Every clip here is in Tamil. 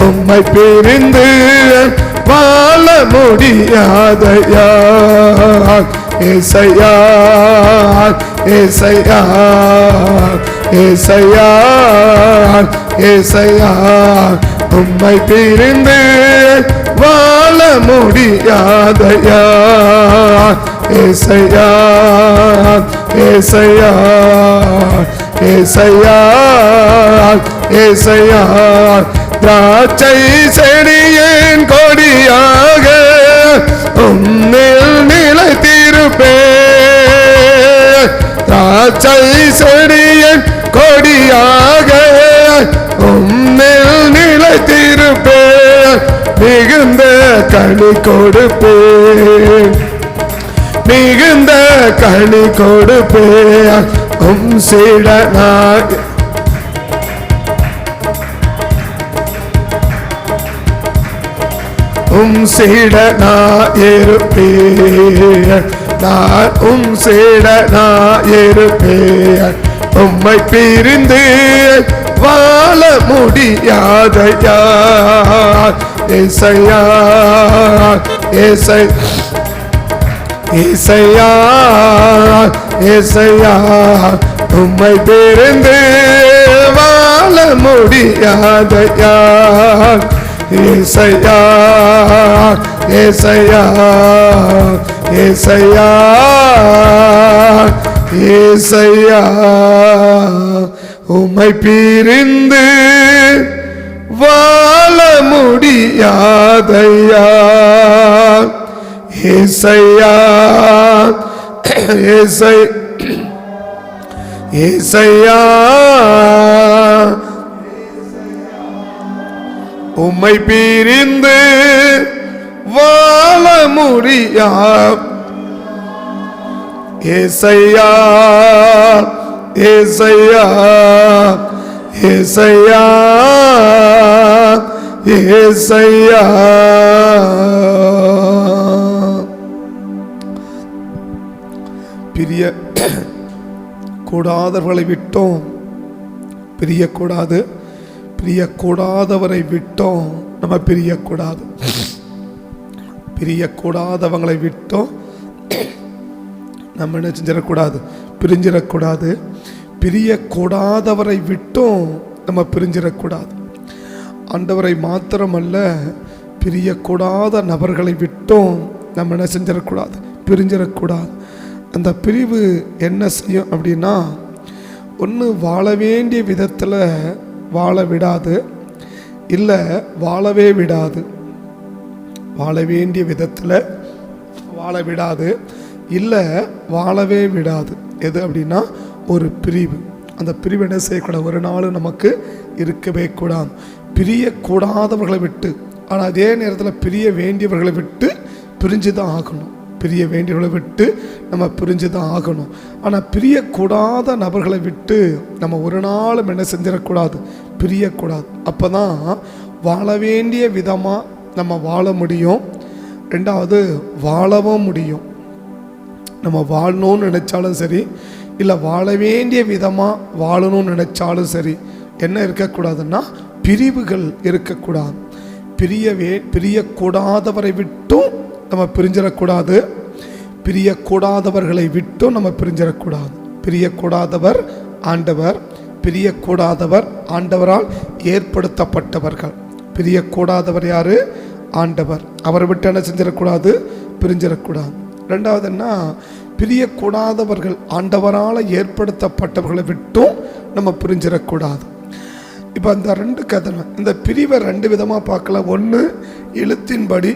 உம்மை பிரிந்து வாழ முடியாதையா. ஏசையா ஏசையா ஏசையா ஏசையா, உம்மை பிரிந்து வாழ முடியாதையா. ஏசையா ஏசையா ஏசையா ஏசையா, திராட்சை செடியின் கொடியாக உம்மில் நிலைத்திருப்பேன். திராட்சை செடியின் கொடியாக உம்மில் நிலைத்திருப்பேன். மிகுந்த கனி கொடுப்பேன், மிகுந்த கனி கொடுப்பேன். சீடனாய் சீடனாயிருப்பேன். நான் சீடனாயிருப்பேன். உம்மை பிரிந்து வாழ முடியாதையா. ஏசையா ஏசை ஏசையா ஏசையா, உம்மை பிரிந்து வாழ முடியாதையா. ஏசையா ஏசையா ஏசையா ஏசையா, உம்மை பிரிந்து வாழ முடியாதையா. ஏசையா ஏசை ஏசையா, உம்மை பிரிந்து வாழ முடியா. ஏசையா ஏசையா ஏசையா ஏசையா, பிரிய கூடாதவர்களை விட்டோம், பிரியக்கூடாது. பிரியக்கூடாதவரை விட்டோம், நம்ம பிரியக்கூடாது. பிரியக்கூடாதவங்களை விட்டோம், நம்ம என்ன செஞ்சிடக்கூடாது, பிரிஞ்சிடக்கூடாது. பிரியக்கூடாதவரை விட்டோம், நம்ம பிரிஞ்சிடக்கூடாது. ஆண்டவரை மாத்திரமல்ல, பிரியக்கூடாத நபர்களை விட்டோம் நம்ம என்ன செஞ்சிடக்கூடாது, பிரிஞ்சிடக்கூடாது. அந்த பிரிவு என்ன செய்யும் அப்படின்னா, ஒன்று வாழ வேண்டிய விதத்தில் வாழ விடாது, இல்லை வாழவே விடாது. வாழ வேண்டிய விதத்தில் வாழ விடாது, இல்லை வாழவே விடாது. எது அப்படின்னா ஒரு பிரிவு. அந்த பிரிவு என்ன செய்யக்கூடாது, ஒரு நாள் நமக்கு இருக்கவே கூடாது. பிரியக்கூடாதவர்களை விட்டு, ஆனால் அதே நேரத்தில் பிரிய வேண்டியவர்களை விட்டு பிரிஞ்சு தான் ஆகணும். பிரிய வேண்டியவர்களை விட்டு நம்ம பிரிஞ்சு தான் ஆகணும். ஆனால் பிரியக்கூடாத நபர்களை விட்டு நம்ம ஒரு நாளும் என்ன செஞ்சிடக்கூடாது, பிரியக்கூடாது. அப்போ தான் வாழ வேண்டிய விதமாக நம்ம வாழ முடியும். ரெண்டாவது வாழவும் முடியும். நம்ம வாழணும்னு நினச்சாலும் சரி, இல்லை வாழ வேண்டிய விதமாக வாழணும்னு நினச்சாலும் சரி, என்ன இருக்கக்கூடாதுன்னா பிரிவுகள் இருக்கக்கூடாது. பிரியக்கூடாதவரை விட்டும் நம்ம பிரிஞ்சிடக்கூடாது, பிரியக்கூடாதவர்களை விட்டும் நம்ம பிரிஞ்சிடக்கூடாது. பிரியக்கூடாதவர் ஆண்டவர், பிரியக்கூடாதவர் ஆண்டவரால் ஏற்படுத்தப்பட்டவர்கள். பிரியக்கூடாதவர் யாரு, ஆண்டவர். அவரை விட்டு என்ன செஞ்சிடக்கூடாது, பிரிஞ்சிடக்கூடாது. ரெண்டாவது என்ன, பிரியக்கூடாதவர்கள் ஆண்டவரால் ஏற்படுத்தப்பட்டவர்களை விட்டும் நம்ம பிரிஞ்சிடக்கூடாது. இப்போ அந்த ரெண்டு கதை, இந்த பிரிவை ரெண்டு விதமாக பார்க்கலாம். ஒன்று எழுத்தின்படி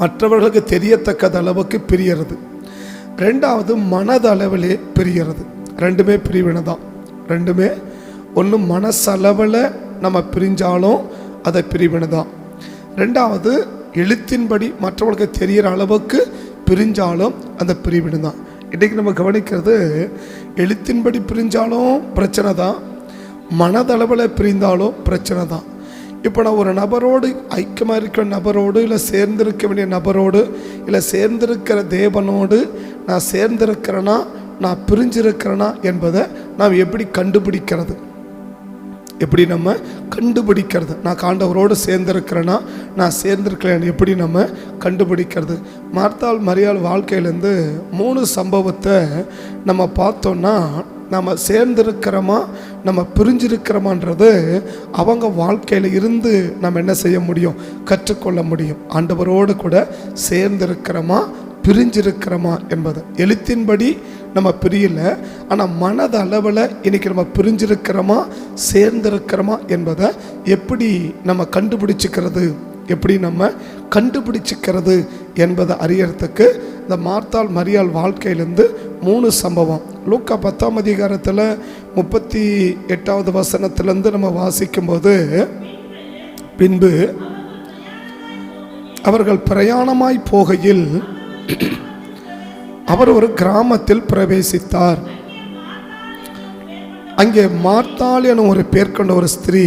மற்றவர்களுக்கு தெரியத்தக்கத அளவுக்கு பிரியறது. ரெண்டாவது மனதளவிலே பிரியறது. ரெண்டுமே பிரிவினை தான். ரெண்டுமே ஒன்று மனசளவில் நம்ம பிரிஞ்சாலும் அதை பிரிவினை தான். ரெண்டாவது எழுத்தின்படி மற்றவர்களுக்கு தெரிகிற அளவுக்கு பிரிஞ்சாலும் அந்த பிரிவினை தான். இன்றைக்கு நம்ம கவனிக்கிறது, எழுத்தின்படி பிரிஞ்சாலும் பிரச்சனை தான், மனதளவில் பிரிந்தாலும் பிரச்சனை தான். இப்போ நான் ஒரு நபரோடு ஐக்கியமாக இருக்கிற நபரோடு, இல்லை சேர்ந்திருக்க வேண்டிய நபரோடு, இல்லை சேர்ந்திருக்கிற தேவனோடு நான் சேர்ந்திருக்கிறேனா நான் பிரிஞ்சிருக்கிறேனா என்பதை நாம் எப்படி கண்டுபிடிக்கிறது? எப்படி நம்ம கண்டுபிடிக்கிறது? நான் ஆண்டவரோடு சேர்ந்திருக்கிறேன்னா நான் சேர்ந்திருக்கிறேன் எப்படி நம்ம கண்டுபிடிக்கிறது? மார்த்தாள் மரியாள் வாழ்க்கையிலேருந்து 3 சம்பவத்தை நம்ம பார்த்தோன்னா நம்ம சேர்ந்திருக்கிறோமா நம்ம பிரிஞ்சிருக்கிறோமான்றது அவங்க வாழ்க்கையில் இருந்து நம்ம என்ன செய்ய முடியும்? கற்றுக்கொள்ள முடியும். ஆண்டவரோடு கூட சேர்ந்திருக்கிறோமா பிரிஞ்சிருக்கிறோமா என்பது எழுத்தின்படி நம்ம பிரியல, ஆனால் மனது அளவில் இன்னைக்கு நம்ம பிரிஞ்சிருக்கிறோமா சேர்ந்திருக்கிறோமா என்பதை எப்படி நம்ம கண்டுபிடிச்சிக்கிறது, எப்படி நம்ம கண்டுபிடிச்சிக்கிறது என்பதை அறியறதுக்கு இந்த மார்த்தாள் மரியாள் வாழ்க்கையிலேருந்து 3 சம்பவம் லூக்கா 10ஆம் அதிகாரத்தில் 38வது வசனத்திலேருந்து நம்ம வாசிக்கும்போது, பின்பு அவர்கள் பிரயாணமாய் போகையில் அவர் ஒரு கிராமத்தில் பிரவேசித்தார். அங்கே மார்த்தாள் என ஒரு பேர் கொண்ட ஒரு ஸ்திரீ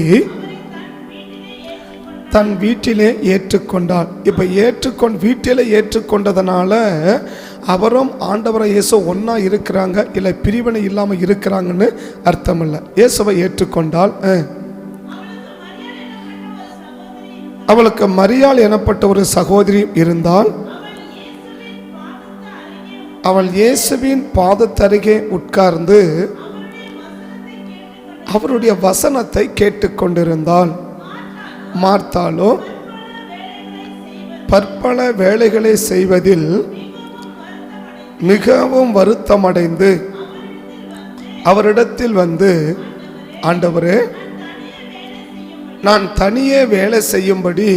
தன் வீட்டிலே ஏற்றுக்கொண்டாள். இப்போ வீட்டிலே ஏற்றுக்கொண்டதுனால அவரும் ஆண்டவரை இயேசு ஒன்றா இருக்கிறாங்க, இல்லை பிரிவினை இல்லாமல் இருக்கிறாங்கன்னு அர்த்தம் இல்லை. இயேசுவை ஏற்றுக்கொண்டால் அவளுக்கு மரியாள் எனப்பட்ட ஒரு சகோதரி இருந்தால் அவள் இயேசுவின் பாதத்தருகே உட்கார்ந்து அவருடைய வசனத்தை கேட்டுக்கொண்டிருந்தாள். மார்த்தாளோ பற்பல வேலைகளை செய்வதில் மிகவும் வருத்தமடைந்து அவரிடத்தில் வந்து, ஆண்டவரே, நான் தனியே வேலை செய்யும்படி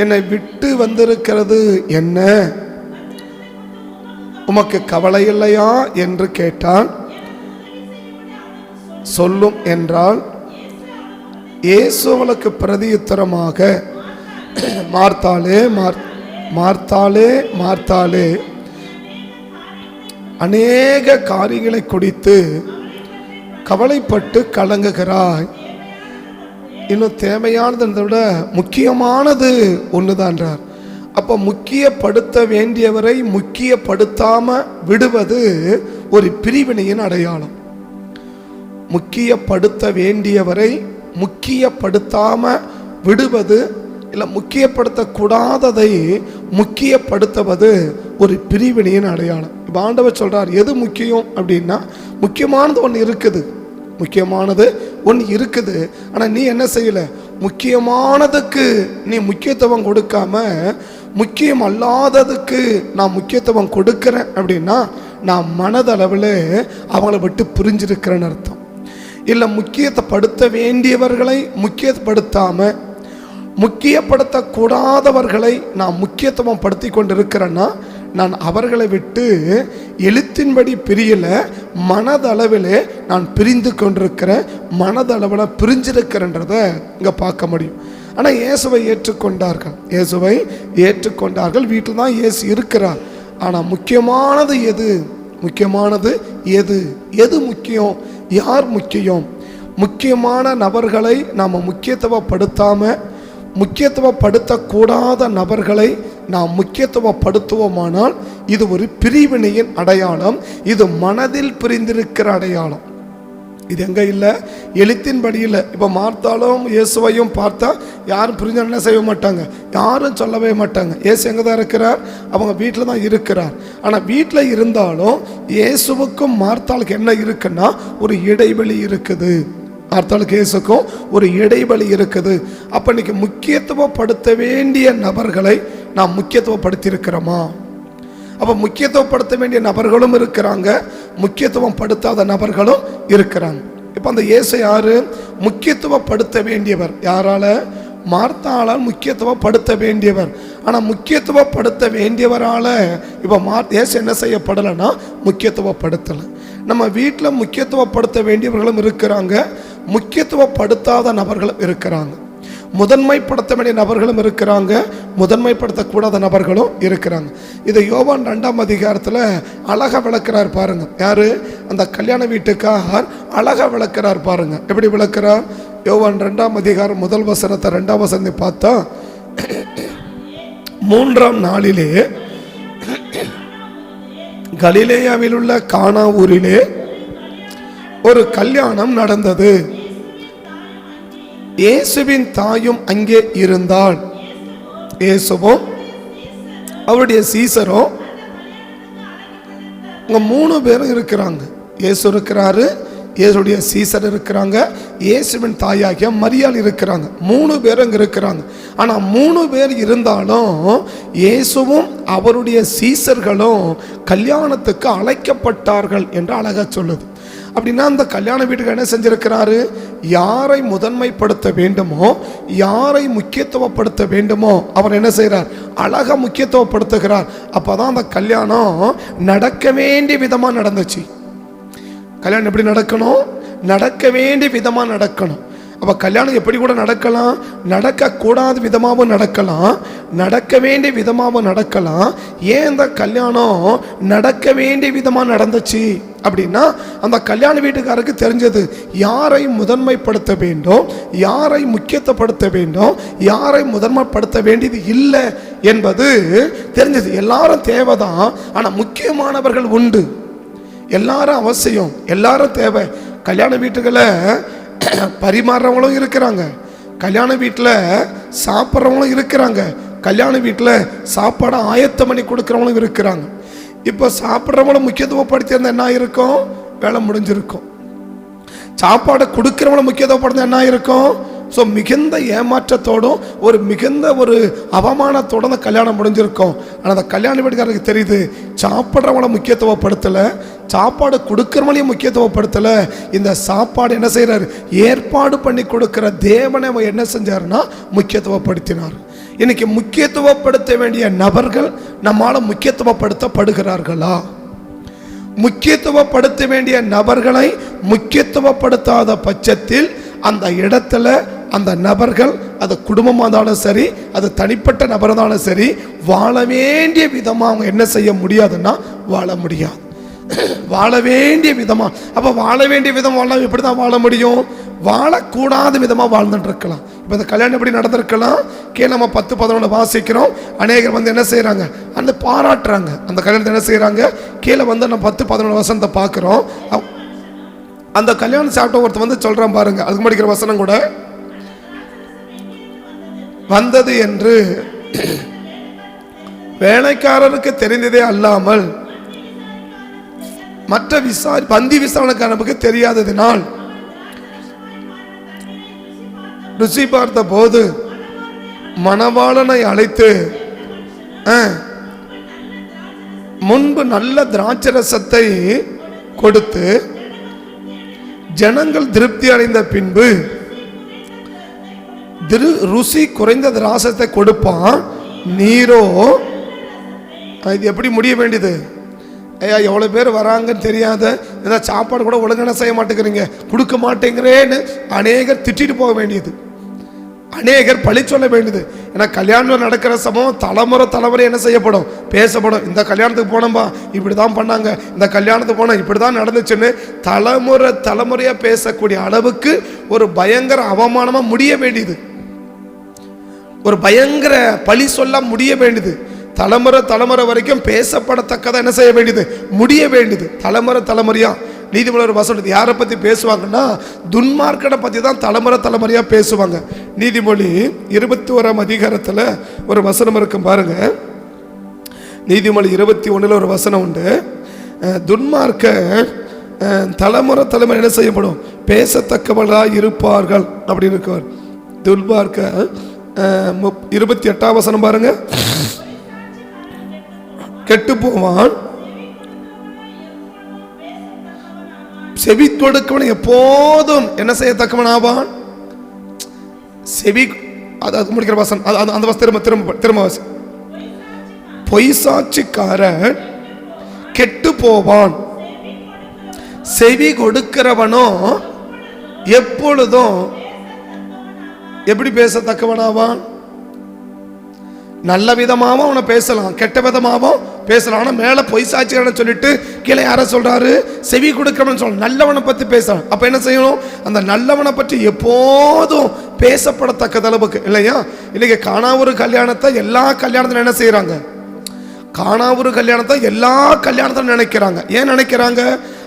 என்னை விட்டு வந்திருக்கிறது என்ன? உமக்கு கவலை இல்லையா என்று கேட்டான். சொல்லும் என்றால் இயேசு அவளுக்கு பிரதியுத்தரமாக, மார்த்தாளே மார்த்தாளே மார்த்தாளே, அநேக காரியங்களை குறித்து கவலைப்பட்டு கலங்குகிறாய், இன்னும் தேவையானதை விட முக்கியமானது ஒண்ணுதான்றார். அப்போ முக்கியப்படுத்த வேண்டியவரை முக்கியப்படுத்தாம விடுவது ஒரு பிரிவினையின் அடையாளம். முக்கியப்படுத்த வேண்டியவரை முக்கியப்படுத்தாம விடுவது, இல்லை முக்கியப்படுத்தக்கூடாததை முக்கியப்படுத்துவது ஒரு பிரிவினையின் அடையாளம். இப்போ ஆண்டவர் சொல்றார், எது முக்கியம் அப்படின்னா, முக்கியமானது ஒன்று இருக்குது, முக்கியமானது ஒன்று இருக்குது, ஆனால் நீ என்ன செய்யல? முக்கியமானதுக்கு நீ முக்கியத்துவம் கொடுக்காம முக்கியம் அல்லாததுக்கு நான் முக்கியத்துவம் கொடுக்கிறேன் அப்படின்னா நான் மனதளவில் அவங்கள விட்டு பிரிஞ்சிருக்கிறேன்னு அர்த்தம். இல்லை முக்கியப்படுத்த வேண்டியவர்களை முக்கியப்படுத்தாம முக்கியப்படுத்தக்கூடாதவர்களை நான் முக்கியத்துவம் படுத்தி கொண்டிருக்கிறேன்னா நான் அவர்களை விட்டு எழுத்தின்படி பிரியல, மனதளவில் நான் பிரிந்து கொண்டிருக்கிறேன், மனதளவில் பிரிஞ்சிருக்கிறன்றத இங்கே பார்க்க முடியும். ஆனால் இயேசுவை ஏற்றுக்கொண்டார்கள், இயேசுவை ஏற்றுக்கொண்டார்கள். வீட்டில் தான் இயேசு இருக்கிறார். ஆனால் முக்கியமானது எது? முக்கியமானது எது? எது முக்கியம்? யார் முக்கியம்? முக்கியமான நபர்களை நாம் முக்கியத்துவப்படுத்தாமல் முக்கியத்துவப்படுத்தக்கூடாத நபர்களை நாம் முக்கியத்துவப்படுத்துவோமானால் இது ஒரு பிரிவினையின் அடையாளம், இது மனதில் பிரிந்திருக்கிற அடையாளம். இது எங்கே இல்லை? எழுத்தின்படி இல்லை. இப்போ மார்த்தாலும் இயேசுவையும் பார்த்தா யாரும் புரிஞ்ச என்ன செய்ய மாட்டாங்க, யாரும் சொல்லவே மாட்டாங்க. இயேசு எங்கே தான் இருக்கிறார்? அவங்க வீட்டில் தான் இருக்கிறார். ஆனால் வீட்டில் இருந்தாலும் இயேசுவுக்கும் மார்த்தாளுக்கு என்ன இருக்குன்னா ஒரு இடைவெளி இருக்குது. மார்த்தாளுக்கு இயேசுக்கும் ஒரு இடைவெளி இருக்குது. அப்போ இன்னைக்கு முக்கியத்துவப்படுத்த வேண்டிய நபர்களை நாம் முக்கியத்துவப்படுத்தியிருக்கிறோமா? அப்போ முக்கியத்துவப்படுத்த வேண்டிய நபர்களும் இருக்கிறாங்க, முக்கியத்துவம் படுத்தாத நபர்களும் இருக்கிறாங்க. இப்போ அந்த இயேசு யாரு? முக்கியத்துவப்படுத்த வேண்டியவர். யாரால? மார்த்தாளால் முக்கியத்துவப்படுத்த வேண்டியவர். ஆனால் முக்கியத்துவப்படுத்த வேண்டியவரால் இப்போ இயேசு என்ன செய்யப்படலைன்னா முக்கியத்துவப்படுத்தலை. நம்ம வீட்டில் முக்கியத்துவப்படுத்த வேண்டியவர்களும் இருக்கிறாங்க, முக்கியத்துவப்படுத்தாத நபர்களும் இருக்கிறாங்க. முதன்மைப்படுத்த வேண்டிய நபர்களும் இருக்கிறாங்க, முதன்மைப்படுத்தக்கூடாத நபர்களும் இருக்கிறாங்க. இதை யோவான் 2ஆம் அதிகாரத்தில் அழகாக விளக்குறார் பாருங்க. யாரு? அந்த கல்யாண வீட்டுக்கார் அழகாக விளக்குறார் பாருங்க. எப்படி விளக்குறார்? யோவான் 2ஆம் அதிகாரம் 1 வசனத்தை 2ஆம் வசனத்தை பார்த்தா, 3ஆம் நாளிலே கலிலேயாவில் உள்ள கானா ஊரிலே ஒரு கல்யாணம் நடந்தது. இயேசுவின் தாயும் அங்கே இருந்தாள். இயேசுவும் அவருடைய சீசரும் இங்க 3 பேரும் இருக்கிறாங்க. இயேசு இருக்கிறாரு, இயேசுடைய சீசர் இருக்கிறாங்க, இயேசுவின் தாயாகிய மரியாள் இருக்கிறாங்க. 3 பேர் அங்க இருக்கிறாங்க. ஆனா 3 பேர் இருந்தாலும் இயேசுவும் அவருடைய சீசர்களும் கல்யாணத்துக்கு அழைக்கப்பட்டார்கள் என்று அழகா சொல்லுது. அப்படின்னா அந்த கல்யாண வீட்டுக்கு என்ன செஞ்சிருக்கிறாரு? யாரை முதன்மைப்படுத்த வேண்டுமோ, யாரை முக்கியத்துவப்படுத்த வேண்டுமோ அவர் என்ன செய்கிறார்? அழகா முக்கியத்துவப்படுத்துகிறார். அப்பதான் அந்த கல்யாணம் நடக்க வேண்டிய விதமா நடந்துச்சு. கல்யாணம் எப்படி நடக்கணும்? நடக்க வேண்டிய விதமா நடக்கணும். அப்ப கல்யாணம் எப்படி கூட நடக்கலாம், நடக்க கூடாத விதமாகவும் நடக்கலாம், நடக்க வேண்டிய விதமாகவும் நடக்கலாம். ஏன் இந்த கல்யாணம் நடக்க வேண்டிய விதமா நடந்துச்சு அப்படின்னா, அந்த கல்யாண வீட்டுக்காரருக்கு தெரிஞ்சது யாரை முதன்மைப்படுத்த வேண்டும், யாரை முக்கியத்துவப்படுத்த வேண்டும், யாரை முதன்மைப்படுத்த வேண்டியது இல்லை என்பது தெரிஞ்சது. எல்லாரும் தேவைதான், ஆனா முக்கியமானவர்கள் உண்டு. எல்லாரும் அவசியம், எல்லாரும் தேவை. கல்யாண வீட்டுகளை பரிமாறுறவங்களும் இருக்கிறாங்க, கல்யாண வீட்டில் சாப்பிட்றவங்களும் இருக்கிறாங்க, கல்யாண வீட்டில் சாப்பாடை ஆயத்தம் பண்ணி கொடுக்குறவங்களும் இருக்கிறாங்க. இப்போ சாப்பிட்றவங்களும் முக்கியத்துவப்படுத்தியிருந்தா என்ன இருக்கும்? வேலை முடிஞ்சிருக்கும். சாப்பாடை கொடுக்குறவங்கள முக்கியத்துவப்படுத்த என்ன இருக்கும்? ஸோ மிகுந்த ஏமாற்றத்தோடும் மிகுந்த அவமானத்தோடு அந்த கல்யாணம் முடிஞ்சிருக்கும். ஆனால் அந்த கல்யாண வீட்டுக்காரருக்கு தெரியுது, சாப்பிட்றவங்கள முக்கியத்துவப்படுத்தலை, சாப்பாடு கொடுக்குறவங்களையும் முக்கியத்துவப்படுத்தலை. இந்த சாப்பாடு என்ன செய்கிறார்? ஏற்பாடு பண்ணி கொடுக்குற தேவனை என்ன செஞ்சாருன்னா முக்கியத்துவப்படுத்தினார். இன்னைக்கு முக்கியத்துவப்படுத்த வேண்டிய நபர்கள் நம்மால் முக்கியத்துவப்படுத்தப்படுகிறார்களா? முக்கியத்துவப்படுத்த வேண்டிய நபர்களை முக்கியத்துவப்படுத்தாத பட்சத்தில் அந்த இடத்துல அந்த நபர்கள், அது குடும்பமாக இருந்தாலும் சரி, அது தனிப்பட்ட நபராக இருந்தாலும் சரி, வாழ வேண்டிய விதமாக அவங்க என்ன செய்ய முடியாதுன்னா வாழ முடியாது. வாழ வேண்டிய விதமாக, அப்போ வாழ வேண்டிய விதம் வாழ எப்படி தான் வாழ முடியும்? வாழக்கூடாத விதமாக வாழ்ந்துட்டு இருக்கலாம். இப்போ இந்த கல்யாணம் எப்படி நடந்திருக்கலாம்? கீழே நம்ம 10-11 வாசிக்கிறோம். அநேகர் என்ன செய்கிறாங்க? அந்த பாராட்டுறாங்க. அந்த கல்யாணத்தை என்ன செய்கிறாங்க? கீழே நம்ம 10-11 வசனத்தை பார்க்குறோம். அந்த கல்யாணம் சாப்பிட்ட ஒருத்தர் சொல்கிறான் பாருங்க, அதுக்கு முடிக்கிற வசனம் கூட, வந்தது என்று வேலைக்காரருக்கு தெரிந்ததே அல்லாமல் மற்ற பந்தி விசாரணைக்காரனுக்கு தெரியாததினால் ருசி பார்த்த போது மணவாளனை அழைத்து முன்பு நல்ல திராட்சரசத்தை கொடுத்து ஜனங்கள் திருப்தி அடைந்த பின்பு ருசி குறைந்த திராட்சத்தை கொடுப்பான். நீரோ இது எப்படி முடிய வேண்டியது? ஐயா, எவ்வளோ பேர் வராங்கன்னு தெரியாத, ஏதாவது சாப்பாடு கூட ஒழுங்கான செய்ய மாட்டேங்கிறீங்க, கொடுக்க மாட்டேங்கிறேன்னு அநேகர் திட்டிட்டு போக வேண்டியது, அநேகர் பழி சொல்ல வேண்டியது. ஏன்னா கல்யாணம் நடக்கிற சமயம் தலைமுறை என்ன செய்யப்படும்? பேசப்படும். இந்த கல்யாணத்துக்கு போனோம்பா இப்படி தான் பண்ணாங்க, இந்த கல்யாணத்துக்கு போனால் இப்படி தான் நடந்துச்சுன்னு தலைமுறையாக பேசக்கூடிய அளவுக்கு ஒரு பயங்கர அவமானமாக முடிய வேண்டியது, ஒரு பயங்கர பழி சொல்ல முடிய வேண்டியது. தலைமுறை வரைக்கும் பேசப்படத்தக்கதான் என்ன செய்ய வேண்டியது? முடிய வேண்டியது. தலைமுறையா நீதிமொழி வசனம் யாரை பற்றி பேசுவாங்கன்னா, துன்மார்க்கனை பற்றி தான் தலைமுறையாக பேசுவாங்க. நீதிமொழி 21ஆம் அதிகாரத்தில் ஒரு வசனம் இருக்கும் பாருங்க. நீதிமொழி 21 ஒரு வசனம் உண்டு. துன்மார்க்க தலைமுறை என்ன செய்யப்படும்? பேசத்தக்கவர்களாக இருப்பார்கள் அப்படின்னு இருக்கார். துன்மார்க்க 28ஆம் வசனம் பாருங்க. கெட்டு போவான், செவி கொடுக்கவன் எப்போதும் என்ன செய்யத்தக்கவன் ஆவான். செவி, அது முடிக்கிற வசனம், அந்த வசனம் திரும்ப வசனம். பொய் சாட்சிக்காரன் கெட்டு போவான், செவி கொடுக்கிறவனோ எப்பொழுதும் எப்படி பேசத்தக்கவனாவான்? நல்ல விதமாகவும் அவனை பேசலாம், கெட்ட விதமாகவும் பேசலாம். ஆனால் மேலே பொய் சாட்சிக்காரன் சொல்லிட்டு கீழே யாரை சொல்றாரு? செவி கொடுக்கிறவன் சொல்ல, நல்லவனை பற்றி பேசலாம். அப்போ என்ன செய்யணும்? அந்த நல்லவனை பற்றி எப்போதும் பேசப்படத்தக்க அளவுக்கு இல்லையா? இன்னைக்கு காணாவூர் கல்யாணத்தை எல்லா கல்யாணத்திலும் என்ன செய்யறாங்க? காணாவூர் கல்யாணத்தை எல்லா கல்யாணத்திலும் நினைக்கிறாங்க. ஏன் நினைக்கிறாங்க?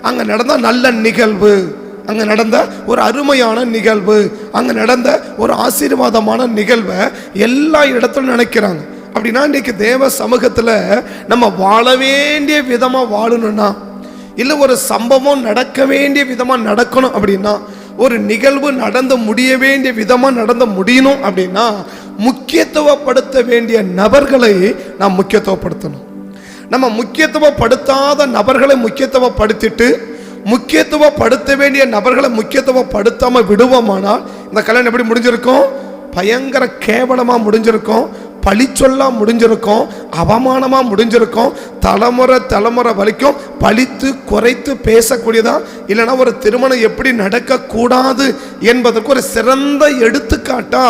அங்கே நடந்த நல்ல நிகழ்வு, அங்க நடந்த ஒரு அருமையான நிகழ்வு, அங்க நடந்த ஒரு ஆசீர்வாதமான நிகழ்வை எல்லா இடத்திலும் நினைக்கிறாங்க. அப்படின்னா இன்னைக்கு தேவ சமூகத்துல நம்ம வாழ வேண்டிய விதமா வாழணும்னா, இல்லை ஒரு சம்பவம் நடக்க வேண்டிய விதமா நடக்கணும் அப்படின்னா, ஒரு நிகழ்வு நடந்து முடிய வேண்டிய விதமா நடந்து முடியணும் அப்படின்னா, முக்கியத்துவப்படுத்த வேண்டிய நபர்களை நாம் முக்கியத்துவப்படுத்தணும். நம்ம முக்கியத்துவப்படுத்தாத நபர்களை முக்கியத்துவப்படுத்திட்டு முக்கியத்துவப்படுத்த வேண்டிய நபர்களை முக்கியத்துவப்படுத்தாம விடுவோமானால் இந்த கல்யாணம் எப்படி முடிஞ்சிருக்கும்? பயங்கர கேவலமா முடிஞ்சிருக்கும், பழி சொல்ல முடிஞ்சிருக்கும், அவமானமா முடிஞ்சிருக்கும், தலைமுறை வரைக்கும் பழித்து குறைத்து பேசக்கூடியதா. இல்லைன்னா ஒரு திருமணம் எப்படி நடக்க கூடாது என்பதற்கு ஒரு சிறந்த எடுத்துக்காட்டா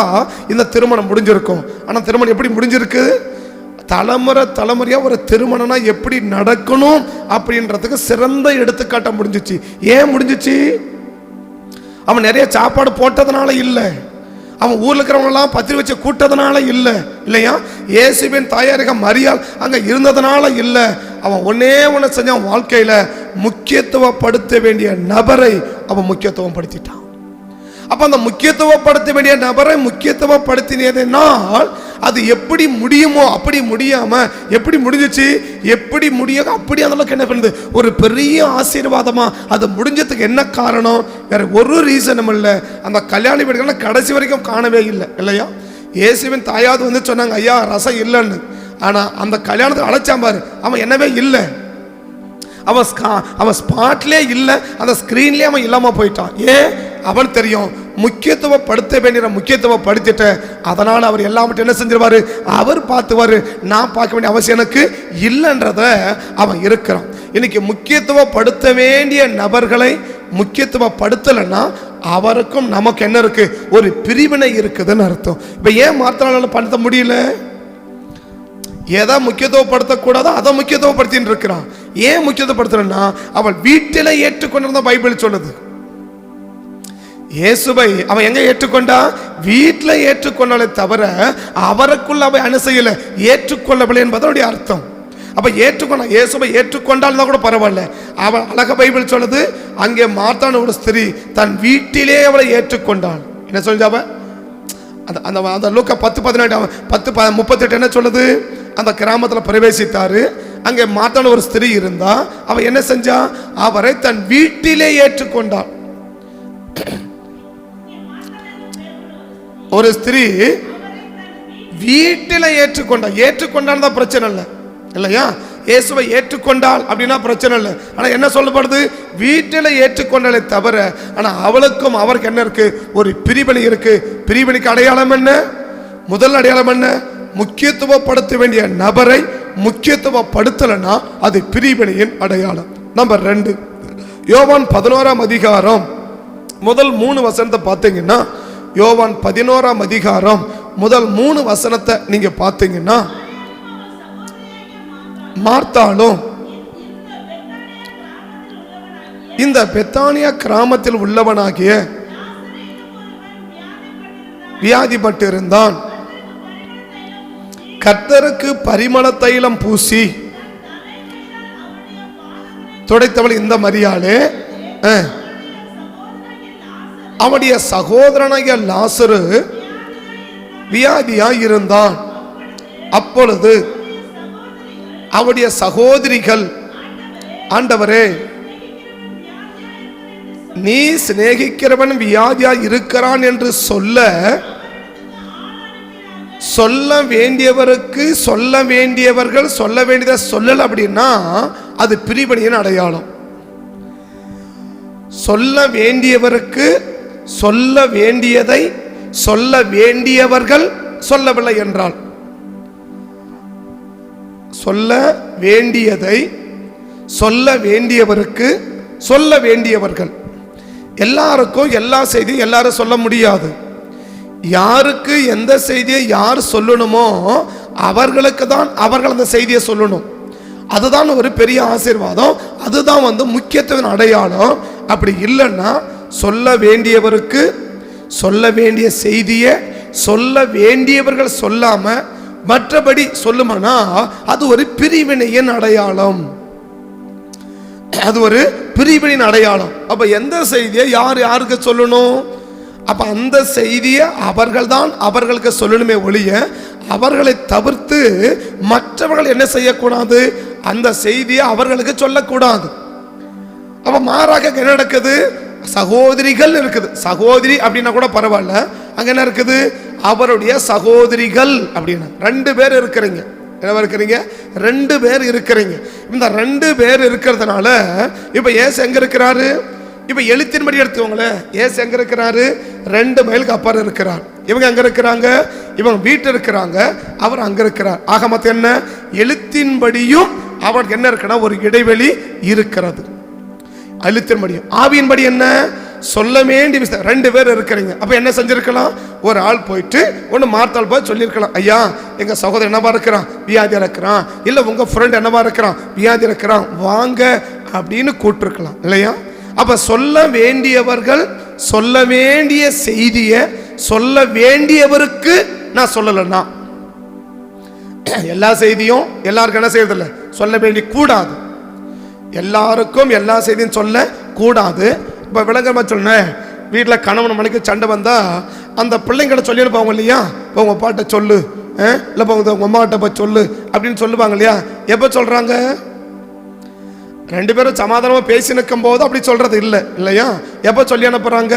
இந்த திருமணம் முடிஞ்சிருக்கும். ஆனா திருமணம் எப்படி முடிஞ்சிருக்கு? தலைமுறையா ஒரு திருமணம்னா எப்படி நடக்கணும் அப்படின்றதுக்கு சிறந்த எடுத்துக்காட்ட முடிஞ்சிச்சு. ஏன் முடிஞ்சிச்சு? அவன் நிறைய சாப்பாடு போட்டதுனால இல்லை, அவன் ஊர்ல இருக்கிறவங்கெல்லாம் பத்திரி வச்சு கூட்டதுனால இல்லை, இல்லையா இயேசுவின் தாயாரிக மரியாள் அங்க இருந்ததுனால இல்லை. அவன் ஒண்ணு செஞ்சான், வாழ்க்கையில முக்கியத்துவப்படுத்த வேண்டிய நபரை அவன் முக்கியத்துவம் படுத்திட்டான். அப்ப அந்த முக்கியத்துவப்படுத்த வேண்டிய நபரை முக்கியத்துவப்படுத்தினதுனால் அது எப்படி முடியுமோ அப்படி முடியாம எப்படி முடிஞ்சிச்சு? எப்படி முடியும் அப்படி அதெல்லாம் என்ன பண்ணுது? ஒரு பெரிய ஆசீர்வாதமா அது முடிஞ்சதுக்கு என்ன காரணம்? வேற ஒரு ரீசனும் இல்லை. அந்த கல்யாண வீடுகளை கடைசி வரைக்கும் காணவே இல்லை, இல்லையா? இயேசுவின் தாயாவது வந்து சொன்னாங்க, ஐயா ரசம் இல்லைன்னு. ஆனா அந்த கல்யாணத்துக்கு அழைச்சான் பாரு, அவன் என்னவே இல்லை, அவன் ஸ்பாட்லே இல்லை, அந்த ஸ்கிரீன்லேயே அவன் இல்லாம போயிட்டான். ஏன்? அவன் தெரியும் முக்கியத்துவப்படுத்த வேண்டிய முக்கியத்துவப்படுத்திட்ட, அதனால அவர் எல்லாவற்றையும் என்ன செஞ்சிருவாரு? அவர் பார்த்துவாரு, நான் பார்க்க வேண்டிய அவசியம் எனக்கு இல்லைன்றத அவன் இருக்கிறான். இன்னைக்கு முக்கியத்துவப்படுத்த வேண்டிய நபர்களை முக்கியத்துவப்படுத்தலைன்னா அவருக்கும் நமக்கு என்ன இருக்கு? ஒரு பிரிவினை இருக்குதுன்னு அர்த்தம். இப்ப ஏன் மாத்திரால பண்ண முடியல? எதை முக்கியத்துவப்படுத்தக்கூடாதோ அதை முக்கியத்துவப்படுத்தின்னு இருக்கிறான். ஏன் முக்கியத்துவப்படுத்துறா? அவள் வீட்டில ஏற்றுக்கொண்டிருந்த பைபிள் சொல்லுது. இயேசுவை அவன் எங்க ஏற்றுக்கொண்டா? வீட்டில் ஏற்றுக்கொண்டாலே தவிர அவருக்குள்ள அவை அனுசையில ஏற்றுக்கொள்ளவில்லை என்பதனுடைய அர்த்தம். அப்ப ஏற்றுக்கொண்ட இயேசுவை ஏற்றுக்கொண்டால் கூட பரவாயில்ல. அவள் அழக பைபிள் சொல்லுது, அங்கே மார்த்தான ஒரு ஸ்திரீ தன் வீட்டிலே அவளை ஏற்றுக்கொண்டாள். என்ன சொல்லுங்க? அந்த லூக்கா 10:18 10:38 என்ன சொல்லுது? அந்த கிராமத்தில் பிரவேசித்தாரு, அங்கே மாத்தான ஒரு ஸ்திரீ இருந்தா, அவ என்ன செஞ்சா? அவரை தன் வீட்டிலே ஏற்றுக்கொண்டாள். ஒரு ஸ்திரீ வீட்டில ஏற்றுக்கொண்டால் தான் பிரச்சனை இல்லை, இல்லையா? இயேசுவை ஏற்றுக்கொண்டாள் அப்படின்னா பிரச்சனை இல்லை. ஆனா என்ன சொல்லப்படுது? வீட்டில ஏற்றுக்கொண்டாலே தவிர ஆனா அவளுக்கும் அவருக்கு என்ன இருக்கு? ஒரு பிரிவினை இருக்கு. பிரிவினைக்கு அடையாளம் என்ன? முதல் அடையாளம் என்ன? முக்கியத்துவப்படுத்த வேண்டிய நபரை முக்கியத்துவப்படுத்தலைன்னா அது பிரிவினையின் அடையாளம். நம்பர் 2, யோவான் 11ஆம் அதிகாரம் முதல் 3 வசனத்தை பார்த்தீங்கன்னா, யோவான் 11ஆம் அதிகாரம் முதல் 3 வசனத்தை நீங்க பார்த்தீங்கன்னா, மார்த்தாலும் இந்த பெத்தானியா கிராமத்தில் உள்ளவனாகிய வியாதிப்பட்டு இருந்தான். கர்த்தருக்கு பரிமள தைலம் பூசி துடைத்தவள் இந்த மரியாளே, அவனுடைய சகோதரனாகிய லாசரு வியாதியா இருந்தான். அப்பொழுது அவருடைய சகோதரிகள், ஆண்டவரே நீ சிநேகிக்கிறவன் வியாதியா இருக்கிறான் என்று சொல்ல வேண்டியவருக்கு சொல்ல வேண்டியவர்கள் சொல்ல வேண்டியதை சொல்லல அப்படின்னா அது பிரிவினையின் அடையாளம். சொல்ல வேண்டியவருக்கு சொல்ல வேண்டியதை சொல்ல வேண்டியவர்கள் சொல்லவில்லை என்றால், சொல்ல வேண்டியதை சொல்ல வேண்டியவருக்கு சொல்ல வேண்டியவர்கள், எல்லாருக்கும் எல்லா செய்தியும் எல்லாரும் சொல்ல முடியாது. யாருக்கு எந்த செய்தியை யார் சொல்லணுமோ அவர்களுக்கு தான் அவர்கள் அந்த செய்தியை சொல்லணும். அதுதான் ஒரு பெரிய ஆசீர்வாதம், அதுதான் முக்கியத்துவ அடையாளம். அப்படி இல்லைன்னா சொல்ல வேண்டியவருக்கு சொல்ல வேண்டிய செய்தியை சொல்ல வேண்டியவர்கள் சொல்லாம மற்றபடி சொல்லுமானா அது ஒரு பிரிவினையின் அடையாளம், அது ஒரு பிரிவினின் அடையாளம். அப்ப எந்த செய்தியை யார் யாருக்கு சொல்லணும்? அப்ப அந்த செய்தியை அவர்கள் தான் அவர்களுக்கு சொல்லணுமே ஒழிய அவர்களை தவிர்த்து மற்றவர்கள் என்ன செய்யக்கூடாது? அந்த செய்தியை அவர்களுக்கு சொல்லக்கூடாது. அப்ப மாறாக என்ன நடக்குது? சகோதரிகள் இருக்குது. சகோதரி அப்படின்னா கூட பரவாயில்ல, அங்க என்ன இருக்குது? அவருடைய சகோதரிகள் அப்படின்னா 2 பேர் இருக்கிறீங்க. என்ன இருக்கிறீங்க? 2 பேர் இருக்கிறீங்க. இந்த 2 பேர் இருக்கிறதுனால இப்ப இயேசு எங்க இருக்கிறாரு? இப்ப எழுத்தின்படி எடுத்துக்கோங்களேன். இயேசு எங்க இருக்கிறாரு? 2 மைலுக்கு அப்புறம் இருக்கிறார். இவங்க எங்க இருக்கிறாங்க? இவங்க வீட்டு இருக்கிறாங்க, அவர் அங்க இருக்கிறார். ஆக மொத்தம் என்ன? எழுத்தின்படியும் அவருக்கு என்ன இருக்குன்னா ஒரு இடைவெளி இருக்கிறது. எழுத்தின்படியும் ஆவியின்படி என்ன சொல்ல வேண்டிய விஷயம். 2 பேர் இருக்கிறீங்க. அப்ப என்ன செஞ்சிருக்கலாம்? ஒரு ஆள் போயிட்டு ஒன்று மார்த்தாள் போய் சொல்லியிருக்கலாம், ஐயா எங்க சகோதரன் என்னவா இருக்கிறான்? வியாதியா இருக்கிறான். இல்ல உங்க ஃப்ரெண்ட் என்னவா இருக்கிறான்? வியாதி இருக்கிறான், வாங்க அப்படின்னு கூப்பிட்டுருக்கலாம் இல்லையா? அப்ப சொல்ல வேண்டியவர்கள் சொல்ல வேண்டிய செய்தியை சொல்ல வேண்டியவருக்கு நான் சொல்லலைன்னா எல்லா செய்தியும் எல்லாருக்கும் என்ன செய்யறதில்ல, சொல்ல வேண்டிய கூடாது. எல்லாருக்கும் எல்லா செய்தியும் சொல்ல கூடாது. இப்போ விளக்கமா சொன்னேன், வீட்டில் கணவன் மனைக்கு சண்டை வந்தா அந்த பிள்ளைங்களை சொல்லி அனுப்புவாங்க இல்லையா? இப்போ உங்க பாட்டை சொல்லு, இல்லை உங்க அம்மாட்ட போய் சொல்லு அப்படின்னு சொல்லுவாங்க இல்லையா? எப்போ சொல்றாங்க? 2 பேரும் சமாதானமாக பேசி நிற்கும் போது அப்படி சொல்றது இல்லை இல்லையா? எப்போ சொல்லி அனுப்புறாங்க?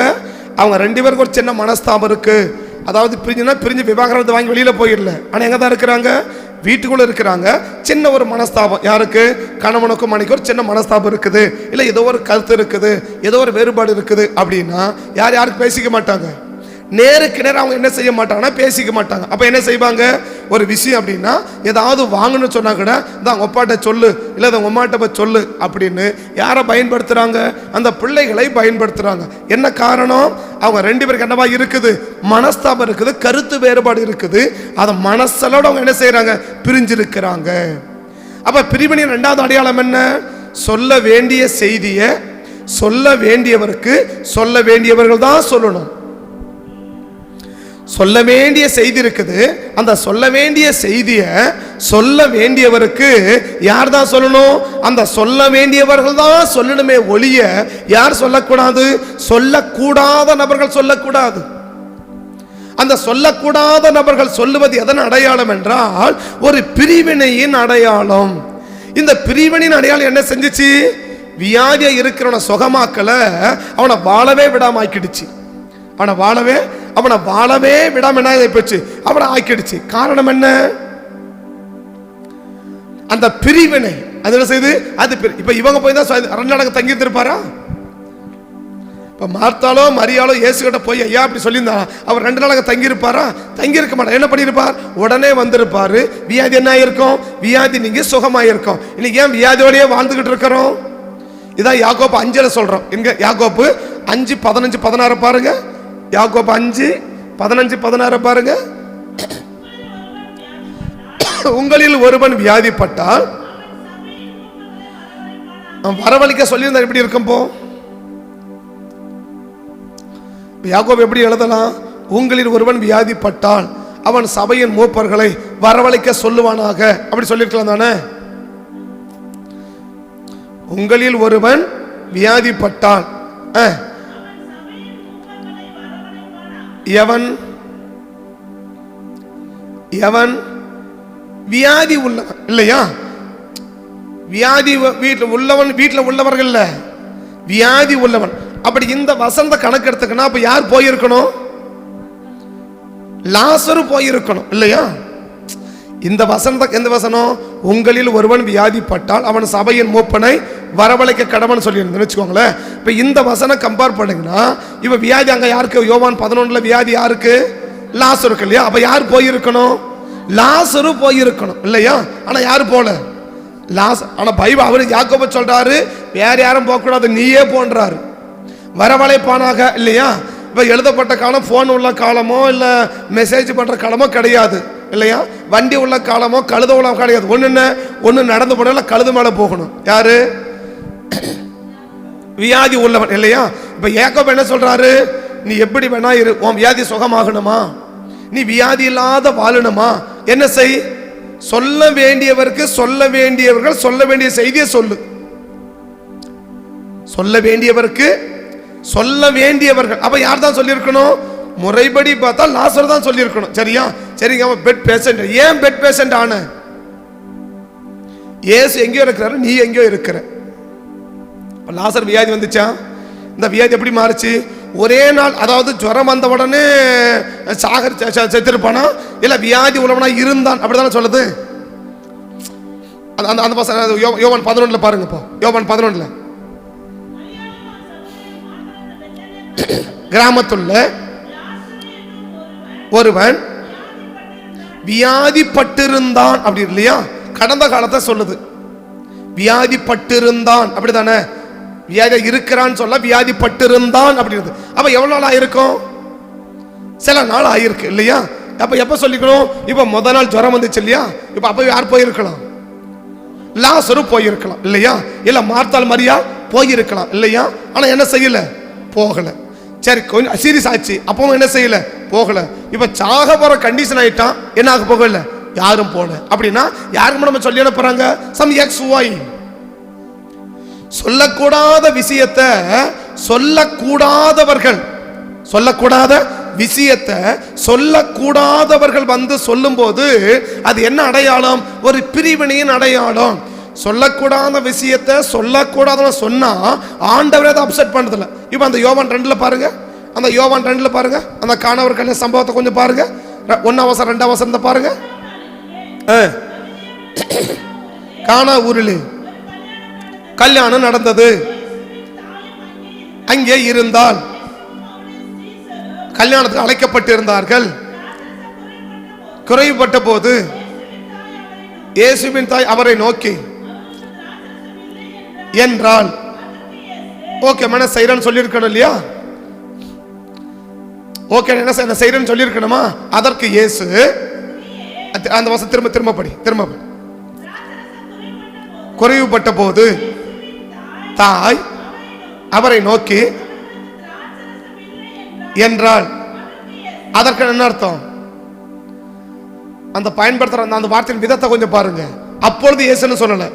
அவங்க 2 பேருக்கு ஒரு சின்ன மனஸ்தாபம் இருக்கு. அதாவது பிரிஞ்சு விவாகரத்தை வாங்கி வெளியில போயிடல, ஆனா எங்க தான் இருக்கிறாங்க? வீட்டுக்குள்ள இருக்கிறாங்க. சின்ன ஒரு மனஸ்தாபம். யாருக்கு? கணவனுக்கும் மனைவிக்கும் ஒரு சின்ன மனஸ்தாபம் இருக்குது, இல்ல ஏதோ ஒரு கருத்து இருக்குது, ஏதோ ஒரு வேறுபாடு இருக்குது அப்படின்னா யாருக்கு பேசிக்க மாட்டாங்க. நேருக்கு நேரம் அவங்க என்ன செய்ய மாட்டாங்கன்னா பேசிக்க மாட்டாங்க. அப்ப என்ன செய்வாங்க? ஒரு விஷயம் அப்படின்னா ஏதாவது வாங்கணும்னு சொன்னா கூட தான் ஒப்பாட்ட சொல்லு, இல்லை உங்க அம்மாட்ட போய் சொல்லு அப்படின்னு யாரை பயன்படுத்துறாங்க? அந்த பிள்ளைகளை பயன்படுத்துறாங்க. என்ன காரணம்? அவங்க 2 பேருக்கு என்னவா இருக்குது? மனஸ்தாபம் இருக்குது, கருத்து வேறுபாடு இருக்குது. அதை மனசலோட அவங்க என்ன செய்யறாங்க? பிரிஞ்சிருக்கிறாங்க. அப்ப பிரிவினையின் 2வது அடையாளம் என்ன? சொல்ல வேண்டிய செய்தியை சொல்ல வேண்டியவருக்கு சொல்ல வேண்டியவர்கள் தான் சொல்லணும். சொல்ல வேண்டிய செய்தி இருக்குது, அந்த சொல்ல வேண்டிய செய்தியை சொல்ல வேண்டியவருக்கு யார் தான் சொல்லணும்? அந்த சொல்ல வேண்டியவர்கள் தான் சொல்லணுமே ஒழிய யார் சொல்லக்கூடாது? சொல்லக்கூடாத நபர்கள் சொல்லக்கூடாது. அந்த சொல்லக்கூடாத நபர்கள் சொல்லுவது எதன் அடையாளம் என்றால் ஒரு பிரிவினையின் அடையாளம். இந்த பிரிவினையின் அடையாளம் என்ன செஞ்சிச்சு? வியாதியா இருக்கிறவனை சுகமாக்கல, அவனை வாழவே விடாம ஆக்கிடுச்சு. அவனை வாழவே விடாம என்ன போச்சு? அவனை ஆக்கிடுச்சு. காரணம் என்ன? அந்த பிரிவினை. அது என்ன செய்து? அது இப்ப இவங்க போய் தான் 2 நாள் தங்கி இருப்பாரா? இப்ப மார்த்தாலோ மரியாளோ இயேசு கிட்ட போய் ஐயா அப்படி சொல்லியிருந்தா அவர் 2 நாள் தங்கி இருப்பாரா? தங்கி இருக்க மாட்டார். என்ன பண்ணிருப்பார்? உடனே வந்திருப்பாரு. வியாதி என்ன ஆயிருக்கும்? வியாதி நீங்க சுகமாயிருக்கும். இன்னைக்கு ஏன் வியாதியோடய வாழ்ந்துகிட்டு இருக்கிறோம்? இதான் யாக்கோப்பு 5 சொல்றோம். எங்க? யாக்கோப்பு 5 15 16 பாருங்க. யாக்கோப்பு 5 15 16 பாருங்க. உங்களில் ஒருவன் வியாதிப்பட்டால் வரவழைக்க சொல்லியிருந்தா எப்படி இருக்கும்? போ யாக்கோபு எப்படி எழுதலாம்? உங்களில் ஒருவன் வியாதிப்பட்டால் அவன் சபையின் மூப்பர்களை வரவழைக்க சொல்லுவானாக, அப்படி சொல்லிருக்கலாம் தானே? உங்களில் ஒருவன் வியாதிப்பட்டால் எவன் எவன் வியாதி உள்ளவன் இல்லையா? வியாதி வீட்டில் உள்ளவன், வீட்டில் உள்ளவர்கள் இல்ல, வியாதி உள்ளவன். அப்படி இந்த வசந்த கணக்கு எடுத்துக்கணும். அப்ப யார் போயிருக்கணும்? லாசரு போயிருக்கணும் இல்லையா? இந்த வசந்த எந்த வசனம்? உங்களில் ஒருவன் வியாதிப்பட்டால் அவன் சபையின் மூப்பனை வரவழைக்க கடவன் சொல்லி வச்சுக்கோங்களேன். இப்ப இந்த வசனம் கம்பேர் பண்ணுங்கன்னா இவ வியாதி அங்க யாருக்கு? யோவான் 11 வியாதி யாருக்கு? லாசருக்கு இல்லையா? அப்ப யார் போயிருக்கணும்? லாசரு போயிருக்கணும் இல்லையா? ஆனா யாரு போல? ஆனா பைபிள் அவரு யாக்கோபு சொல்றாரு வேற யாரும் போக கூடாது, நீயே போன்றாரு. வரவழைப்பானாக இல்லையா? இப்ப எழுதப்பட்ட காலம் போன் உள்ள காலமோ இல்ல மெசேஜ் பண்ற காலமோ கிடையாது இல்லையா? வண்டி உள்ள காலமோ கழுத உள்ள கிடையாது. ஒண்ணு நடந்து போனா கழுது மேல போகணும். யாரு? வியாதி உள்ளவன் இல்லையா? இப்ப யாக்கோபு என்ன சொல்றாரு? நீ எப்படி வேணா இரு, உன் வியாதி சுகமாகணுமா, நீ வியாதி இல்லாத வாழணுமா, என்ன செய்? சொல்ல வேண்டியவருக்கு சொல்ல வேண்டியவர்கள் சொல்ல வேண்டிய செய்தியை சொல்லு. சொல்ல வேண்டியவருக்கு சொல்ல வேண்டியவர்கள். அப்ப யார் தான் சொல்லியிருக்கணும்? முறைப்படி பார்த்தா லாசர் தான் சொல்லியிருக்கணும். சரியா? சரிங்க. அவன் பெட் பேஷண்ட். ஏன் பெட் பேஷண்ட் ஆன? இயேசு எங்கேயோ இருக்கிறாரு, நீ எங்கேயோ இருக்கிற. லாசர் வியாதி வந்துச்சா? இந்த வியாதி எப்படி மாறுச்சு? ஒரே நாள், அதாவது ஜுரம் வந்த உடனே செத்துருப்பானா இல்ல வியாதி உள்ளவனா இருந்தான், அப்படிதானே சொல்லுது. அந்த யோவான் 11 பாருங்க. இப்போ யோவான் 11 கிராமத்துள்ள ஒருவன் வியாதிப்பட்டிருந்தான் அப்படி இல்லையா? கடந்த காலத்தை சொல்லுது. வியாதிப்பட்டிருந்தான் அப்படிதானே? வியாதி இருக்கிறான்னு சொல்ல வியாதிப்பட்டிருந்தான் அப்படின்றது. அப்ப எவ்வளவு நாள் ஆயிருக்கும்? சில நாள் ஆயிருக்கு இல்லையா? அப்ப எப்ப சொல்லிக்கணும்? இப்ப முதல் நாள் ஜுரம் வந்துச்சு இல்லையா? இப்ப அப்ப யார் போயிருக்கலாம்? லாசரு போயிருக்கலாம் இல்லையா? இல்ல மார்த்தாள் மரியா போயிருக்கலாம் இல்லையா? ஆனா என்ன செய்யல? போகல. சரி, கொஞ்சம் சீரியஸ் ஆச்சு, அப்பவும் என்ன செய்யல? போகல. இப்ப சாக போற கண்டிஷன் ஆயிட்டான், என்ன ஆக போகல? யாரும் போல. அப்படின்னா யாருக்கு நம்ம சொல்லி அனுப்புறாங்க? Some X Y. சொல்லக்கூடாத விஷயத்தை சொல்லக்கூடாதவர்கள், சொல்லக்கூடாத விஷயத்தை சொல்லக்கூடாதவர்கள் வந்து சொல்லும் போது அது என்ன அடையாளம்? ஒரு பிரிவினையின் அடையாளம். சொல்லக்கூடாத விஷயத்தை சொல்லக்கூடாத சொன்னா ஆண்டவரே அதை அப்செட் பண்றதில்ல. இப்ப அந்த யோவான் 2 பாருங்க. அந்த யோவான் 2 பாருங்க. அந்த காணவர் கல்யாண சம்பவத்தை கொஞ்சம் பாருங்க. 1 வசனம் 2 வசனத்தை பாருங்க. கானா ஊரில் கல்யாணம் நடந்தது. அங்கே இருந்தால் கல்யாணத்துக்கு அழைக்கப்பட்டிருந்தார்கள். குறைவுபட்ட போது இயேசுவின் தாய் அவரை நோக்கி என்றால், ஓகே மன செய்யறன்னு சொல்லியிருக்கணும் இல்லையா? ஓகே, என்ன செய்யறன்னு சொல்லியிருக்கணுமா? அதற்கு இயேசு அந்த வசனம் திரும்ப படி. குறைவுபட்ட போது தாய் அவரை நோக்கி என்றால், அதற்கு என்ன அர்த்தம்? அந்த பயன்படுத்துற அந்த வார்த்தையின் விதத்தை கொஞ்சம் பாருங்க. அப்பொழுது இயேசுன்னு சொல்லல.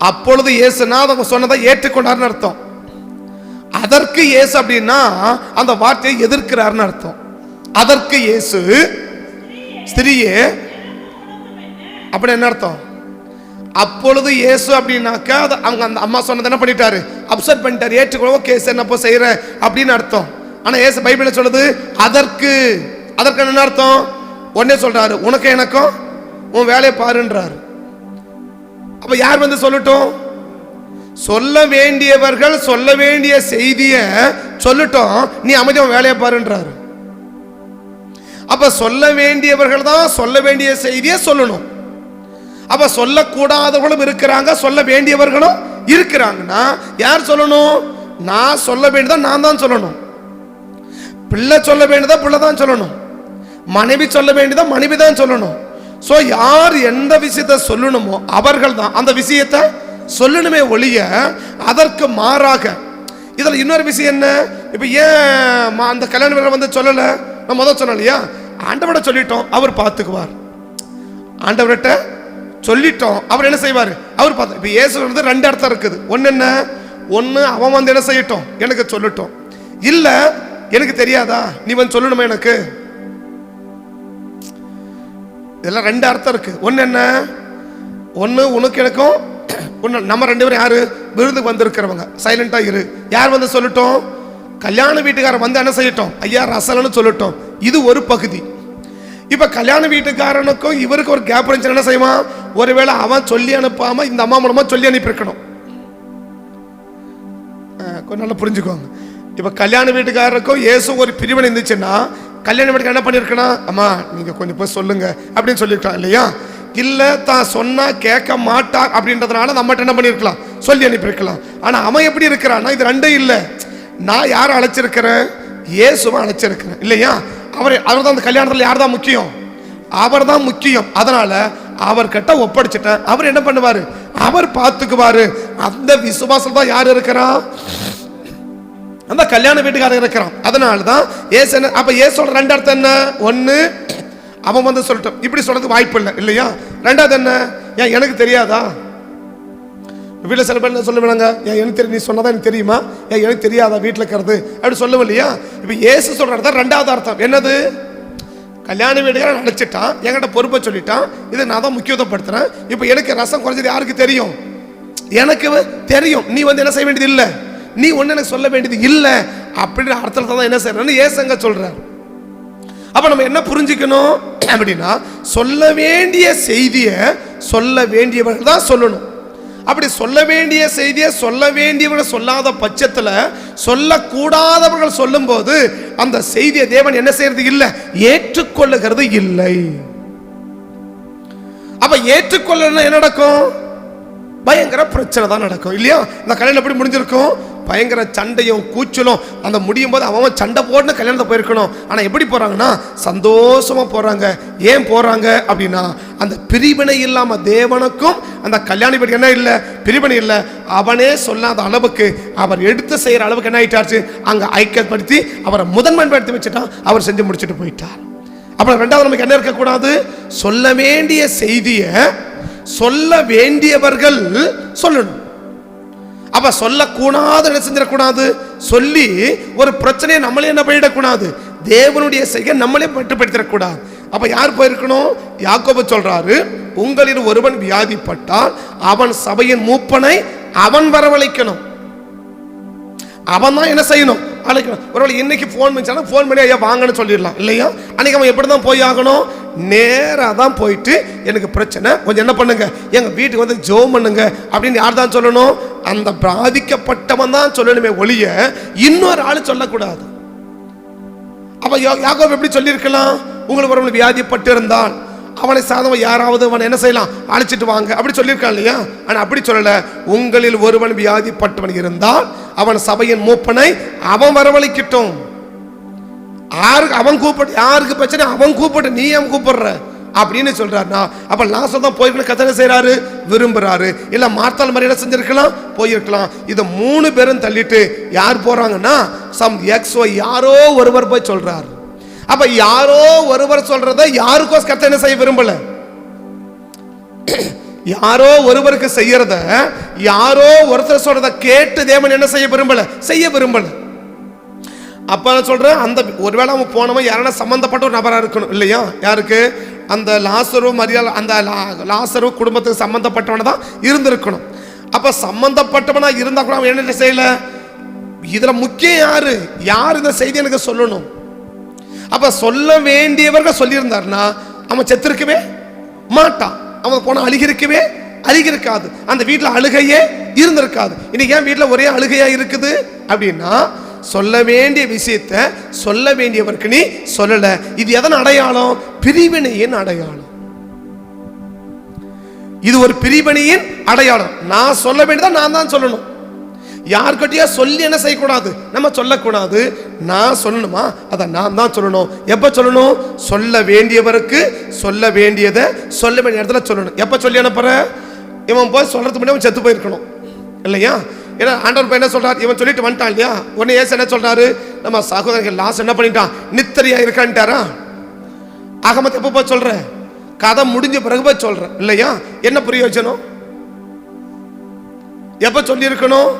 அப்பொழுது இயேசுனா அவங்க சொன்னதை ஏற்றுக்கொண்டார்னு அர்த்தம். அதற்கு இயேசு அப்படின்னா அந்த வார்த்தையை எதிர்க்கிறார்னு அர்த்தம். அதற்கு இயேசு, ஸ்திரியே அப்படி என்ன அர்த்தம்? அப்பொழுது இயேசு அப்படின்னாக்கா அவங்க அந்த அம்மா சொன்னது என்ன பண்ணிட்டாரு? அப்செட் பண்ணிட்டாரு. ஏற்றுக்கொள்ள ஓகே சார் நான் செய்யற அப்படின்னு அர்த்தம். ஆனா இயேசு பைபிள்ல சொல்லுது அதற்கு என்ன அர்த்தம்? உடனே சொல்றாரு, உனக்கு எனக்கும் உன் வேலையை பாருன்றாரு. அப்ப யார் வந்து சொல்லட்டும்? சொல்ல வேண்டியவர்கள் சொல்ல வேண்டிய செய்திய சொல்லட்டும், நீ அமைதியா வேலையை பாருன்றாரு. அப்ப சொல்ல வேண்டியவர்கள் தான் சொல்ல வேண்டிய செய்தியை சொல்லணும். அப்ப சொல்லக்கூடாதவர்களும் இருக்கிறாங்க, சொல்ல வேண்டியவர்களும் இருக்கிறாங்கன்னா யார் சொல்லணும்? நான் சொல்ல வேண்டியதா நான் தான் சொல்லணும். பிள்ளை சொல்ல வேண்டியதா பிள்ளை தான் சொல்லணும். மனைவி சொல்ல வேண்டியதா மனைவி தான் சொல்லணும். சோ யார் எந்த விஷயத்தை சொல்லணுமோ அவர்கள் தான் அந்த விஷயத்தை சொல்லணுமே ஒழிய அதற்கு மாறாக. இதுல இன்னொரு விஷயம் என்ன? இப்ப ஏன் அந்த கல்யாண வீரர் வந்து சொல்லல? நான் முதல் சொன்னேன் இல்லையா, ஆண்டவரை சொல்லிட்டோம், அவர் பார்த்துக்குவார். ஆண்டவர்கிட்ட சொல்லிட்டோம், அவர் என்ன செய்வார்? அவர் பார்த்து. இப்ப இயேசு வந்து 2 அர்த்தம் இருக்குது. ஒன்னு என்ன? ஒன்னு அவன் வந்து என்ன செய்யட்டும், எனக்கு சொல்லட்டும். இல்ல எனக்கு தெரியாதா, நீ வந்து சொல்லணுமா எனக்கு? இதெல்லாம் 2 அர்த்தம் இருக்கு. ஒன்னு என்ன? ஒன்னு உனக்கு எனக்கும், ஒன்னு நம்ம 2 பேரும் யாரு? விருதுக்கு வந்திருக்கிறவங்க. சைலண்டா இரு. யார் வந்து சொல்லட்டும்? கல்யாண வீட்டுக்காரர் வந்து என்ன செய்யட்டும்? ஐயா ரசலன்னு சொல்லட்டும். இது ஒரு பகுதி. இப்ப கல்யாண வீட்டுக்காரனுக்கும் இவருக்கு ஒரு கேப் இருந்துச்சு, என்ன செய்வான்? ஒருவேளை அவன் சொல்லி அனுப்பாம இந்த அம்மா மூலமா சொல்லி அனுப்பி இருக்கணும். கொஞ்சம் நல்லா புரிஞ்சுக்கோங்க. இப்ப கல்யாண வீட்டுக்காரருக்கும் இயேசு ஒரு பிரிவினை இருந்துச்சுன்னா கல்யாண வீட்டுக்கு என்ன பண்ணிருக்கணும்? அம்மா நீங்க கொஞ்சம் போய் சொல்லுங்க அப்படின்னு சொல்லியிருக்கலாம் இல்லையா? இல்ல தான் சொன்னா கேட்க மாட்டார் அப்படின்றதுனால நம்மகிட்ட என்ன பண்ணிருக்கலாம்? சொல்லி அனுப்பியிருக்கலாம். ஆனா அவன் எப்படி இருக்கிறான்னா இது 2 இல்ல, நான் யாரை அழைச்சிருக்கிறேன்? இயேசுவை அழைச்சிருக்கிறேன் இல்லையா? அவர் தான் அந்த கல்யாணத்துல யார் தான் முக்கியம்? அவர் தான் முக்கியம். அதனால அவர்கிட்ட ஒப்படைச்சிட்டேன். அவர் என்ன பண்ணுவாரு? அவர் பார்த்துக்குவாரு. அந்த விசுவாசம் தான் யார் இருக்கிறா? அந்த கல்யாண வீட்டுக்காரர் இருக்கிறான். அதனாலதான் ஏசு. அப்ப ஏசோட 2 அர்த்தம் என்ன? ஒன்னு அவன் வந்து சொல்லட்டும், இப்படி சொல்றதுக்கு வாய்ப்பு இல்லை இல்லையா? 2வது என்ன? ஏன் எனக்கு தெரியாதா? வீட்டில் சில பேர் என்ன சொல்லுவாங்க, எனக்கு தெரியும், நீ சொன்னதான் எனக்கு தெரியுமா, எனக்கு தெரியாதா வீட்டில் இருக்கிறது அப்படி சொல்லுவோம் இல்லையா. இப்போ இயேசு சொல்றது ரெண்டாவது அர்த்தம் என்னது, கல்யாண வீடுகளை அழைச்சிட்டான், என்கிட்ட பொறுப்பை சொல்லிட்டான், இதை நான் தான் முக்கியத்துவப்படுத்துறேன். இப்போ எனக்கு ரசம் குறைஞ்சது யாருக்கு தெரியும், எனக்கு தெரியும், நீ என்ன செய்ய வேண்டியது இல்லை, நீ ஒன்று எனக்கு சொல்ல வேண்டியது இல்லை அப்படின்னு அர்த்தத்தை தான் என்ன செய்யறேன்னு ஏசங்க சொல்றாரு. அப்ப நம்ம என்ன புரிஞ்சுக்கணும் அப்படின்னா, சொல்ல வேண்டிய செய்தியை சொல்ல வேண்டியவர்கள் தான் சொல்லணும். அப்படி சொல்ல வேண்டிய செய்தியை சொல்ல வேண்டியவர்கள் சொல்லாத பட்சத்தில் சொல்லக்கூடாதவர்கள் சொல்லும் போது அந்த செய்தியை தேவன் என்ன செய்யறது இல்லை, ஏற்றுக்கொள்ளுகிறது இல்லை. அப்ப ஏற்றுக்கொள்ளணும் என்ன நடக்கும், பயங்கர பிரச்சனை தான் நடக்கும் இல்லையா. இந்த கல்யாணம் எப்படி முடிஞ்சிருக்கும், பயங்கர சண்டையும் கூச்சலும், அந்த முடியும் போது அவன் சண்டை போட்டு கல்யாணத்தை போயிருக்கணும். ஆனால் எப்படி போறாங்கன்னா சந்தோஷமா போறாங்க. ஏன் போறாங்க அப்படின்னா, அந்த பிரிவினை இல்லாம தேவனுக்கும் அந்த கல்யாண வீட்டுக்கு என்ன இல்லை, பிரிவினை இல்லை. அவனே சொல்லாத அளவுக்கு அவர் எடுத்து செய்யற அளவுக்கு என்ன ஆயிட்டாச்சு, அங்க ஐக்கியப்படுத்தி அவரை முதன்மைப்படுத்தி வச்சுட்டான். அவர் செஞ்சு முடிச்சுட்டு போயிட்டார். அப்புறம் ரெண்டாவது நமக்கு என்ன இருக்கக்கூடாது, சொல்ல வேண்டிய செய்தியை சொல்ல வேண்டியவர்கள் சொல்லணும். அப்ப சொல்லக்கூடாது என்ன செஞ்சிடக்கூடாது, சொல்லி ஒரு பிரச்சனையை நம்மளே என்ன பண்ணிடக்கூடாது, தேவனுடைய செய்ய நம்மளே மட்டுப்படுத்திடக்கூடாது. அப்ப யார் போயிருக்கணும், யாக்கோபு சொல்றாரு, உங்களில் ஒருவன் வியாதிப்பட்டால் அவன் சபையின் மூப்பனை அவன் வரவழைக்கணும். அவன் தான் என்ன செய்யணும், அழைக்கணும். ஒருவேளை இன்னைக்கு ஃபோன் பண்ணிச்சாலும் ஃபோன் பண்ணி ஐயா வாங்கன்னு சொல்லிடலாம் இல்லையா. அன்னைக்கு அவன் எப்படி தான் போய் ஆகணும், நேராக தான் போயிட்டு எனக்கு பிரச்சனை கொஞ்சம் என்ன பண்ணுங்க, எங்க வீட்டுக்கு வந்து ஜெபம் பண்ணுங்க அப்படின்னு யார் தான் சொல்லணும், அந்த பாதிக்கப்பட்டவன் தான் சொல்லணுமே ஒழிய இன்னொரு ஆள் சொல்லக்கூடாது. அப்ப யாக்கோபு எப்படி சொல்லியிருக்கலாம், உங்களுக்கு ஒரு வியாதிப்பட்டு இருந்தால் அவனை சாதவன் யாராவது அவன் என்ன செய்யலாம், அழைச்சிட்டு வாங்க அப்படி சொல்லியிருக்கான் இல்லையா. ஆனா அப்படி சொல்லல, உங்களில் ஒருவன் வியாதிப்பட்டவன் இருந்தால் அவன் சபையின் மூப்பனை அவன் வரவழைக்கட்டும். அவன் கூப்பிட்டு, யாருக்கு பிரச்சனை அவன் கூப்பிட்டு, நீ அவன் கூப்பிடுற அப்படின்னு சொல்றாருனா, அப்ப லாசர் தான் போயிருக்கணும், கத்தனை செய்யறாரு, விரும்புறாரு. இல்ல மார்த்தாள் மாதிரி என்ன செஞ்சிருக்கலாம், போயிருக்கலாம். இதை 3 பேரும் தள்ளிட்டு யார் போறாங்கன்னா, சம் எக்ஸ் யாரோ ஒருவர் போய் சொல்றாரு. அப்ப யாரோ ஒருவர் சொல்றத யாருக்கோ கர்த்தர் என்ன செய்ய விரும்பல, யாரோ ஒருவருக்கு செய்யறத யாரோ ஒருத்தர் சொல்றத கேட்டு தேவன் என்ன செய்ய விரும்பல, செய்ய விரும்பல. அப்ப சொல்றேன், அந்த ஒருவேளை அவன் போனவன் யாரான சம்பந்தப்பட்ட ஒரு நபரா இருக்கணும் இல்லையா. யாருக்கு, அந்த லாசரு மரியாதை, அந்த லாசரு குடும்பத்துக்கு சம்பந்தப்பட்டவன தான் இருந்திருக்கணும். அப்ப சம்பந்தப்பட்டவனா இருந்தா கூட அவன் என்ன செய்யல. இதுல முக்கியம் யாரு, யார் இந்த செய்தி எனக்கு சொல்லணும். அப்ப சொல்ல வேண்டியவர்கள் சொல்லியிருந்தார்னா அவன் செத்திருக்கவே மாட்டான், அவன் போன அழுகிருக்கவே அழுகிருக்காது, அந்த வீட்டில் அழுகையே இருந்திருக்காது. இன்னைக்கு ஏன் வீட்டில் ஒரே அழுகையா இருக்குது அப்படின்னா, சொல்ல வேண்டிய விஷயத்தை சொல்ல வேண்டியவருக்கு நீ சொல்லல. இது எதன் அடையாளம், பிரிவினையின் அடையாளம். இது ஒரு பிரிவினையின் அடையாளம். நான் சொல்ல வேண்டியதா நான் தான் சொல்லணும், யார்கிட்டயா சொல்லி என்ன செய்யக்கூடாது, நம்ம சொல்லக்கூடாது. நான் சொல்லணுமா, அதை நான் தான் சொல்லணும். எப்ப சொல்லணும், சொல்ல வேண்டியவருக்கு சொல்ல வேண்டியதை சொல்ல வேண்டிய இடத்துல சொல்லணும். எப்ப சொல்லி அனுப்புற, இவன் போய் சொல்றதுக்கு முன்னாடி செத்து போயிருக்கணும் இல்லையா. ஏன்னா ஆண்டவர் என்ன சொல்றாரு, இவன் சொல்லிட்டு வந்துட்டான் இல்லையா. உடனே ஏசு என்ன சொல்றாரு, நம்ம சகோதரர்கள் லாஸ் என்ன பண்ணிட்டான், நித்திரையா இருக்கான்ட்டாரா. அகமத் எப்ப போய் சொல்ற, கதை முடிஞ்ச பிறகு போய் சொல்ற இல்லையா. என்ன பிரயோஜனம், எப்ப சொல்லி இருக்கணும்,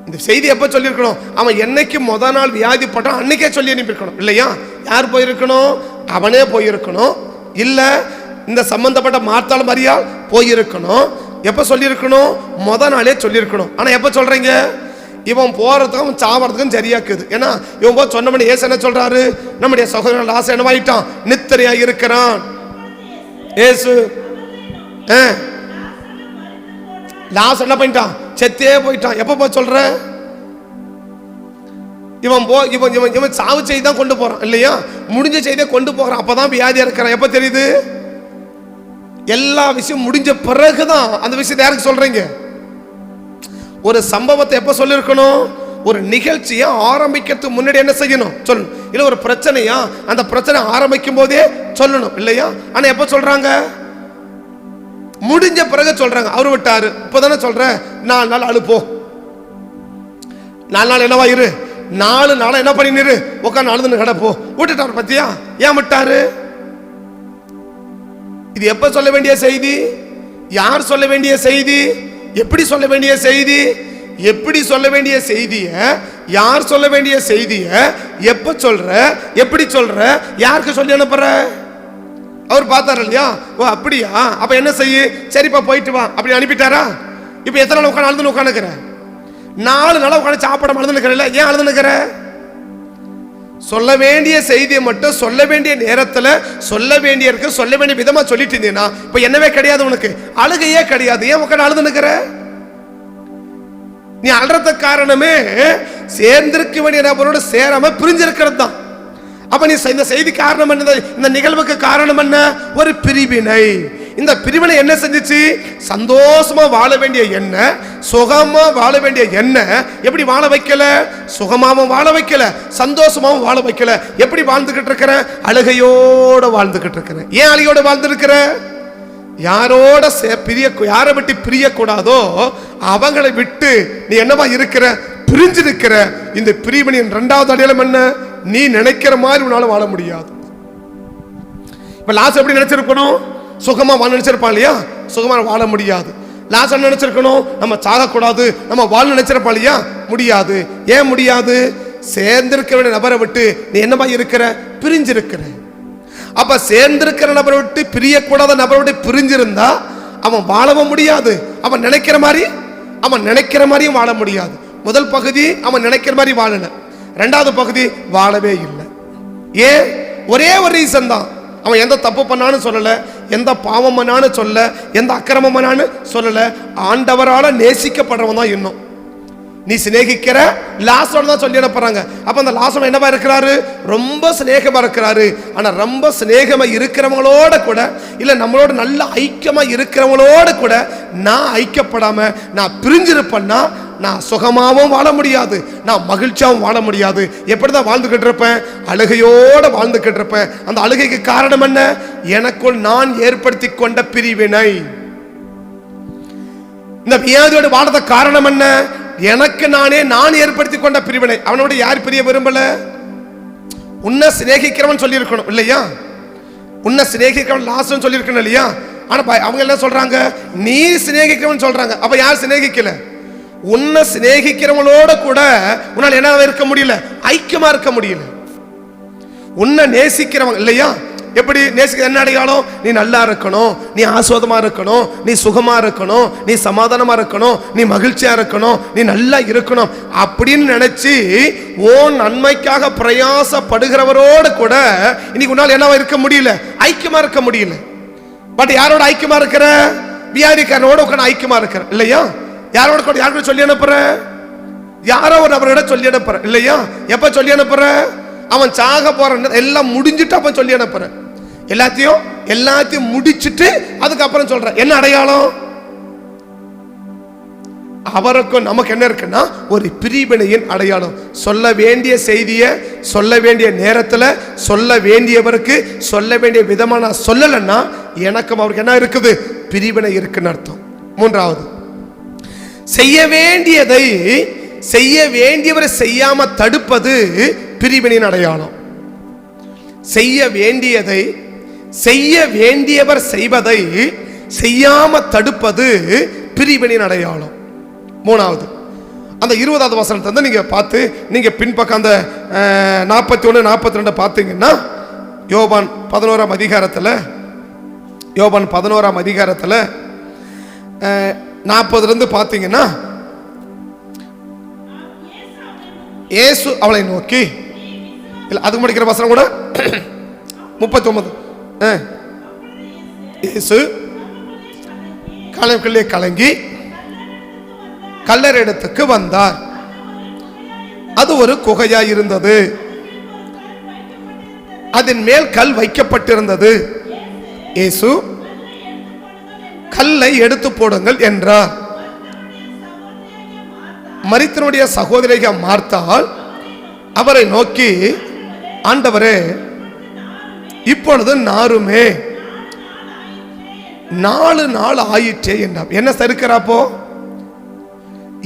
இந்த செய்தி எப்ப சொல்லியிருக்கணும், அவன் என்னைக்கு முத நாள் வியாதிப்பட்டான் அன்னைக்கே சொல்லி அனுப்பியிருக்கணும் இல்லையா. யார் போயிருக்கணும், அவனே போயிருக்கணும். இல்ல இந்த சம்பந்தப்பட்ட மார்த்தாள் மரியாள் போயிருக்கணும். எப்ப சொல்லியிருக்கணும், முத நாளே சொல்லியிருக்கணும். ஆனா எப்ப சொல்றீங்க, இவன் போறதுக்கும் சாவறதுக்கும் சரியாக்குது. ஏன்னா இவன் போய் சொன்ன ஏசு என்ன சொல்றாரு, நம்முடைய சகோதரன் லாச என்னவாயிட்டான், நித்திரையா இருக்கிறான். ஏசு லாஸ் என்ன பண்ணிட்டான், செத்தே போயிட்டான். எப்ப போய் சொல்ற, இவன் சாவு செய்தி தான் கொண்டு போறான் இல்லையா, முடிஞ்ச செய்தியை கொண்டு போகிறான். அப்பதான் வியாதியா இருக்கிறான். எப்ப தெரியுது, எல்லா விஷயம் முடிஞ்ச பிறகுதான் அந்த விஷயத்தை யாருக்கு சொல்றீங்க. ஒரு சம்பவத்தை எப்ப சொல்லிருக்கணும், ஒரு நிகழ்ச்சியை ஆரம்பிக்கிறதுக்கு முன்னாடி என்ன செய்யணும் சொல்லணும். இல்ல ஒரு பிரச்சனையா, அந்த பிரச்சனை ஆரம்பிக்கும் போதே சொல்லணும் இல்லையா. ஆனா எப்ப சொல்றாங்க, முடிஞ்ச பிறகு சொல்றாங்க. அவரு விட்டாரு, இப்பதானே சொல்றேன், 4 நாள் அழுப்போ, 4 நாள் என்னவா இரு, 4 நாள் என்ன பண்ணிரு, உட்காந்து அழுதுன்னு கிடப்போ. விட்டுட்டாரு பத்தியா, ஏன் விட்டாரு. இது எப்ப சொல்ல வேண்டிய செய்தி, யார் சொல்ல வேண்டிய செய்தி? எப்படி சொல்ல வேண்டிய செய்தி? எப்படி சொல்ல வேண்டிய செய்திய, யார் சொல்ல வேண்டிய செய்திய, எப்ப சொல்ற, எப்படி சொல்ற, யாருக்கு சொல்லி அனுப்புற? அவர் பார்த்தாரு இல்லையா? ஓ அப்படியா, அப்ப என்ன செய்ய, சரிப்பா போயிட்டு வா அப்படி அனுப்பிட்டாரா? இப்ப எத்தனை நாள் உட்காந்து அழுது உட்காந்துக்கிற? 4 நாள் உட்காந்து சாப்பிட அழுது நிற்கிறேன். ஏன் அழுது நிற்கிற? சொல்ல வேண்டிய செய்தியை மட்டும் சொல்ல வேண்டிய நேரத்தில் சொல்ல வேண்டிய இருக்கு, சொல்ல வேண்டிய விதமா சொல்லிட்டு இருந்தீங்கன்னா இப்ப என்னவே கிடையாது, உனக்கு அழுகையே கிடையாது. ஏன் உட்காந்து அழுது நிற்கிற? நீ அழுறதுக்கு காரணமே சேர்ந்திருக்க வேண்டிய நபரோடு சேராம பிரிஞ்சிருக்கிறது தான். அப்ப நீ இந்த செய்தி காரணம் என்ன? இந்த நிகழ்வுக்கு காரணம் என்ன? ஒரு பிரிவினை. இந்த பிரிவினை என்ன செஞ்சிச்சு? சந்தோஷமா வாழ வேண்டிய என்ன, சுகமா வாழ வேண்டிய என்ன எப்படி வாழ வைக்கல? சுகமாவும் வாழ வைக்கல, சந்தோஷமாவும் வாழ வைக்கல. எப்படி வாழ்ந்துகிட்டு இருக்கிற? அழுகையோட வாழ்ந்துகிட்டு இருக்கிற. ஏன் அழுகையோட வாழ்ந்துருக்கிற? யாரோட யாரை விட்டு பிரியக்கூடாதோ அவங்களை விட்டு நீ என்னவா இருக்கிற? பிரிஞ்சிருக்கிற. இந்த பிரிவினையின் 2வது அடையாளம் என்ன? நீ நினைக்கிற மாதிரி உன்னால வாழ முடியாது. இப்ப லாஸ் எப்படி நினைச்சிருக்கணும்? சுகமா வாழ நினைச்சிருப்பான் இல்லையா? சுகமா வாழ முடியாது. லாஸ் என்ன நினைச்சிருக்கணும்? நம்ம சாகக்கூடாது, நம்ம வாழ நினைச்சிருப்பான் இல்லையா? முடியாது. ஏன் முடியாது? சேர்ந்திருக்க வேண்டிய நபரை விட்டு நீ என்னவா இருக்கிற? பிரிஞ்சிருக்கிற. அப்ப சேர்ந்திருக்கிற நபரை விட்டு பிரியக்கூடாத நபரை விட்டு பிரிஞ்சிருந்தா அவன் வாழவும் முடியாது. அவன் நினைக்கிற மாதிரியும் வாழ முடியாது. முதல் பகுதி அவன் நினைக்கிற மாதிரி வாழல. 2வது பகுதி வாழவே இல்லை. ஏன்? ஒரே ஒரு ரீசன் தான். அவன் எந்த தப்பு பண்ணான்னு சொல்லல, எந்த பாவம் பண்ணான்னு சொல்ல, எந்த அக்கிரமம் பண்ணான்னு சொல்லல. ஆண்டவரால நேசிக்கப்படுறவன் தான். இன்னும் நீ சிநேகிக்கிற லாசரோட தான் சொல்லி அனுப்புறாங்க. அப்ப அந்த லாசரோட என்னவா இருக்கிறாரு? ரொம்ப சிநேகமா இருக்கிறாரு. ஆனா ரொம்ப சிநேகமா இருக்கிறவங்களோட கூட, இல்ல நம்மளோட நல்ல ஐக்கியமா இருக்கிறவங்களோட கூட நான் ஐக்கியப்படாம நான் பிரிஞ்சிருப்பேன்னா நான் சுகமாவும் வாழ முடியாது, நான் மகிழ்ச்சியாவும் வாழ முடியாது. எப்படிதான் வாழ்ந்துகிட்டு இருப்பேன்? அழுகையோட வாழ்ந்துகிட்டு இருப்பேன். அந்த அழுகைக்கு காரணம் என்ன? எனக்குள் நான் ஏற்படுத்தி கொண்ட பிரிவினை. இந்த வியாதியோட வாழத காரணம் என்ன? எனக்கு நானே நான் ஏற்படுத்தி கொண்ட பிரிவினை. அவனோட யார் பிரிய விரும்பல? உன்னை சிநேகிக்கிறவன் சொல்லி இருக்கணும் இல்லையா? உன்னை சிநேகிக்கிறவன் லாஸ்ட் சொல்லி இருக்கணும் இல்லையா? ஆனா அவங்க என்ன சொல்றாங்க? நீ சிநேகிக்கிறவன் சொல்றாங்க. அப்ப யார் சிநேகிக்கல? உன்னை சிநேகிக்கிறவங்களோட கூட உன்னால் என்ன இருக்க முடியல? ஐக்கியமா இருக்க முடியல. உன்னை நேசிக்கிறவங்க இல்லையா? எப்படி நேசிக்க? என்ன அடையாளம்? நீ நல்லா இருக்கணும், நீ ஆஸ்வாதமா இருக்கணும், நீ சுகமா இருக்கணும், நீ சமாதானமா இருக்கணும், நீ மகிழ்ச்சியா இருக்கணும், நீ நல்லா இருக்கணும் அப்படின்னு நினைச்சு ஓன் நன்மைக்காக பிரயாசப்படுகிறவரோடு கூட இன்னைக்கு உன்னால் என்னவா இருக்க முடியல? ஐக்கியமா இருக்க முடியல. பட் யாரோட ஐக்கியமா இருக்கிற? வியாதிக்காரனோட உட்காந்து ஐக்கியமா இருக்கிற இல்லையா? யாரோட கூட யாரோட சொல்லி அனுப்புற? யாரோ ஒரு நபரோட சொல்லி அனுப்புற இல்லையா? எப்ப சொல்லி அனுப்புற? அவன் சாக போற எல்லாம் முடிஞ்சிட்டு அப்ப சொல்லி அனுப்புற. எல்லாத்தையும் முடிச்சிட்டு அதுக்கப்புறம் சொல்ற. என்ன அடையாளம்? அவருக்கும் நமக்கு என்ன இருக்குன்னா ஒரு பிரிவினையின் அடையாளம். சொல்ல வேண்டிய செய்தியை சொல்ல வேண்டிய நேரத்தில் சொல்ல வேண்டியவருக்கு சொல்ல வேண்டிய விதமா நான் சொல்லலைன்னா எனக்கும் அவருக்கு என்ன இருக்குது? பிரிவினை இருக்குன்னு அர்த்தம். 3வது, செய்ய வேண்டியதை செய்ய வேண்டியவரை செய்யாம தடுப்பது பிரிவினையின் அடையாளம். செய்ய வேண்டியதை செய்ய வேண்டியவர் செய்வதை செய்யாம தடுப்பது பிரிவினையின் அடையாளம். 3வது, அந்த 20வது வசனத்தை நீங்க பார்த்து நீங்க பின்பக்கம் அந்த 41 42 பார்த்தீங்கன்னா யோவான் 11ஆம் அதிகாரத்தில் 40 பார்த்தீங்கன்னா இயேசு அவளை நோக்கி, இல்ல அதுக்கு முடிக்கிற வசனம் கூட 39. இயேசு கலங்கிலே கலங்கி கல்லறையிடத்துக்கு வந்தார். அது ஒரு குகையாய் இருந்தது, அதன் மேல் கல் வைக்கப்பட்டிருந்தது. இயேசு கல்லை எடுத்து போடுங்கள் என்றார். மரித்தனுடைய சகோதரிக மார்த்தாள் அவரை நோக்கி, ஆண்டவரே, இப்பொழுது நாருமே 4 நாள் ஆயிற்றே என்றார். என்ன சறுக்கிறாப்போ?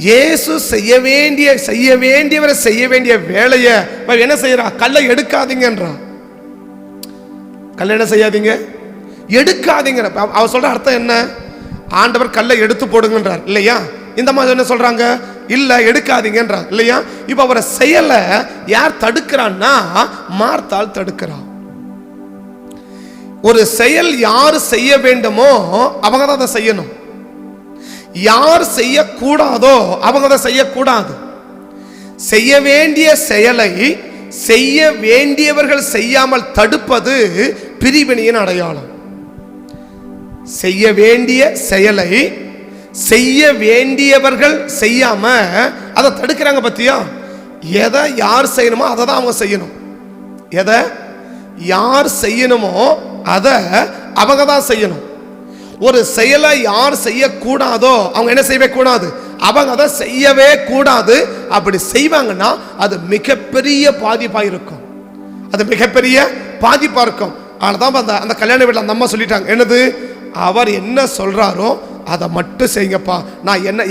இயேசு செய்ய வேண்டியவரை செய்ய வேண்டிய வேலையை என்ன செய்யறா? கல்லை எடுக்காதீங்கன்றா. கல்லை என்ன செய்யாதீங்க? எடுக்காதீங்க. அவ சொல்ற அர்த்தம் என்ன? ஆண்டவர் கல்லை எடுத்து போடுங்கன்றார் இல்லையா? இந்த மாதிரி என்ன சொல்றாங்க? இல்ல எடுக்காதீங்கன்றாங்க இல்லையா? இப்ப அவரை செயலை யார் தடுக்கிறான்னா மார்த்தாள் தடுக்கிறான். ஒரு செயல் யார் செய்ய வேண்டுமோ அவங்க தான் அதை செய்யணும். யார் செய்யக்கூடாதோ அவங்க அதை செய்யக்கூடாது. செய்ய வேண்டிய செயலை செய்ய வேண்டியவர்கள் செய்யாமல் தடுப்பது பிரிவினையின் அடையாளம். செய்ய வேண்டிய செயலை செய்ய வேண்டியவர்கள் செய்யாம அதை தடுக்கிறாங்க பத்தியா? எதை யார் செய்யணுமோ அதை தான் அவங்க செய்யணும். எதை யார் செய்யணுமோ அதை அவங்க தான் செய்யணும். ஒரு செயலை யார் செய்யக்கூடாதோ அவங்க என்ன செய்யவே கூடாது, அவங்க அதை செய்யவே கூடாது. அப்படி செய்வாங்கன்னா அது மிகப்பெரிய பாதிப்பா இருக்கும். அது மிகப்பெரிய பாதிப்பா இருக்கும். அதனால்தான் அந்த கல்யாண வீட்டில் அந்த அம்மா சொல்லிட்டாங்க, என்னது, அவர் என்ன சொல்றாரோ அதை மட்டும் செய்யுங்கப்பா. நான் என்ன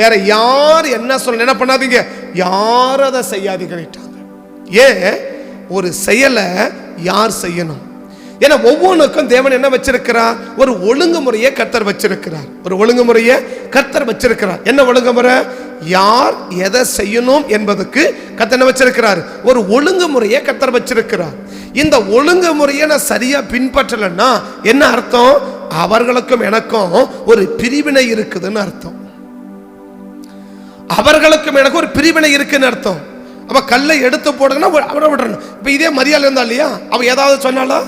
வேற யார் என்ன சொல்ல என்ன பண்ணாதீங்க, யாரும் அதை செய்யாதீங்கன்னுட்டாங்க. ஏன்? ஒரு செயலை யார் செய்யணும்? ஏன்னா ஒவ்வொன்றுக்கும் தேவன் என்ன வச்சிருக்கிறார்? ஒரு ஒழுங்குமுறையை கர்த்தர் வச்சிருக்கிறார். ஒரு ஒழுங்குமுறையை கர்த்தர் வச்சிருக்கிறார். என்ன ஒழுங்குமுறை? யார் எதை செய்யணும் என்பதுக்கு கர்த்தர் என்ன வச்சிருக்கிறார்? ஒரு ஒழுங்குமுறையை கர்த்தர் வச்சிருக்கிறார். இந்த ஒழுங்குமுறையை நான் சரியா பின்பற்றலைன்னா என்ன அர்த்தம்? அவர்களுக்கும் எனக்கும் ஒரு பிரிவினை இருக்குதுன்னு அர்த்தம். அவர்களுக்கும் எனக்கும் ஒரு பிரிவினை இருக்குன்னு அர்த்தம். அவ கல்லை எடுத்து போடுங்கன்னா அவரை விடணும். இப்ப இதே மரியாதை இருந்தா இல்லையா, அவ ஏதாவது சொன்னாலா?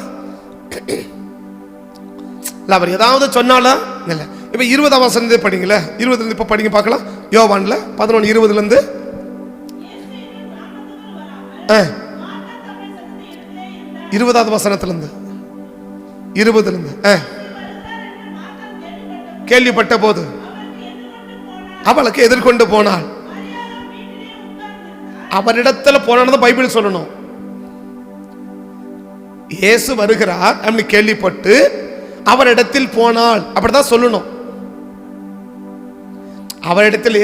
அவர் ஏதாவது சொன்னாலா? இல்ல. இப்ப 20ஆம் வசனத்தை படிங்களே, 20 இப்ப படிங்க பார்க்கலாம். யோவான்ல 11:20 20ஆவது வசனத்திலிருந்து 20 கேள்விப்பட்ட போது அவளுக்கு எதிர்கொண்டு போனாள். அவரிடத்துல போனான்னு பைபிள் சொல்லணும். இயேசு வருகிறார் அப்படி கேள்விப்பட்டு அவரிடத்தில் போனாள் அப்படிதான் சொல்லணும். அவரிடத்தில்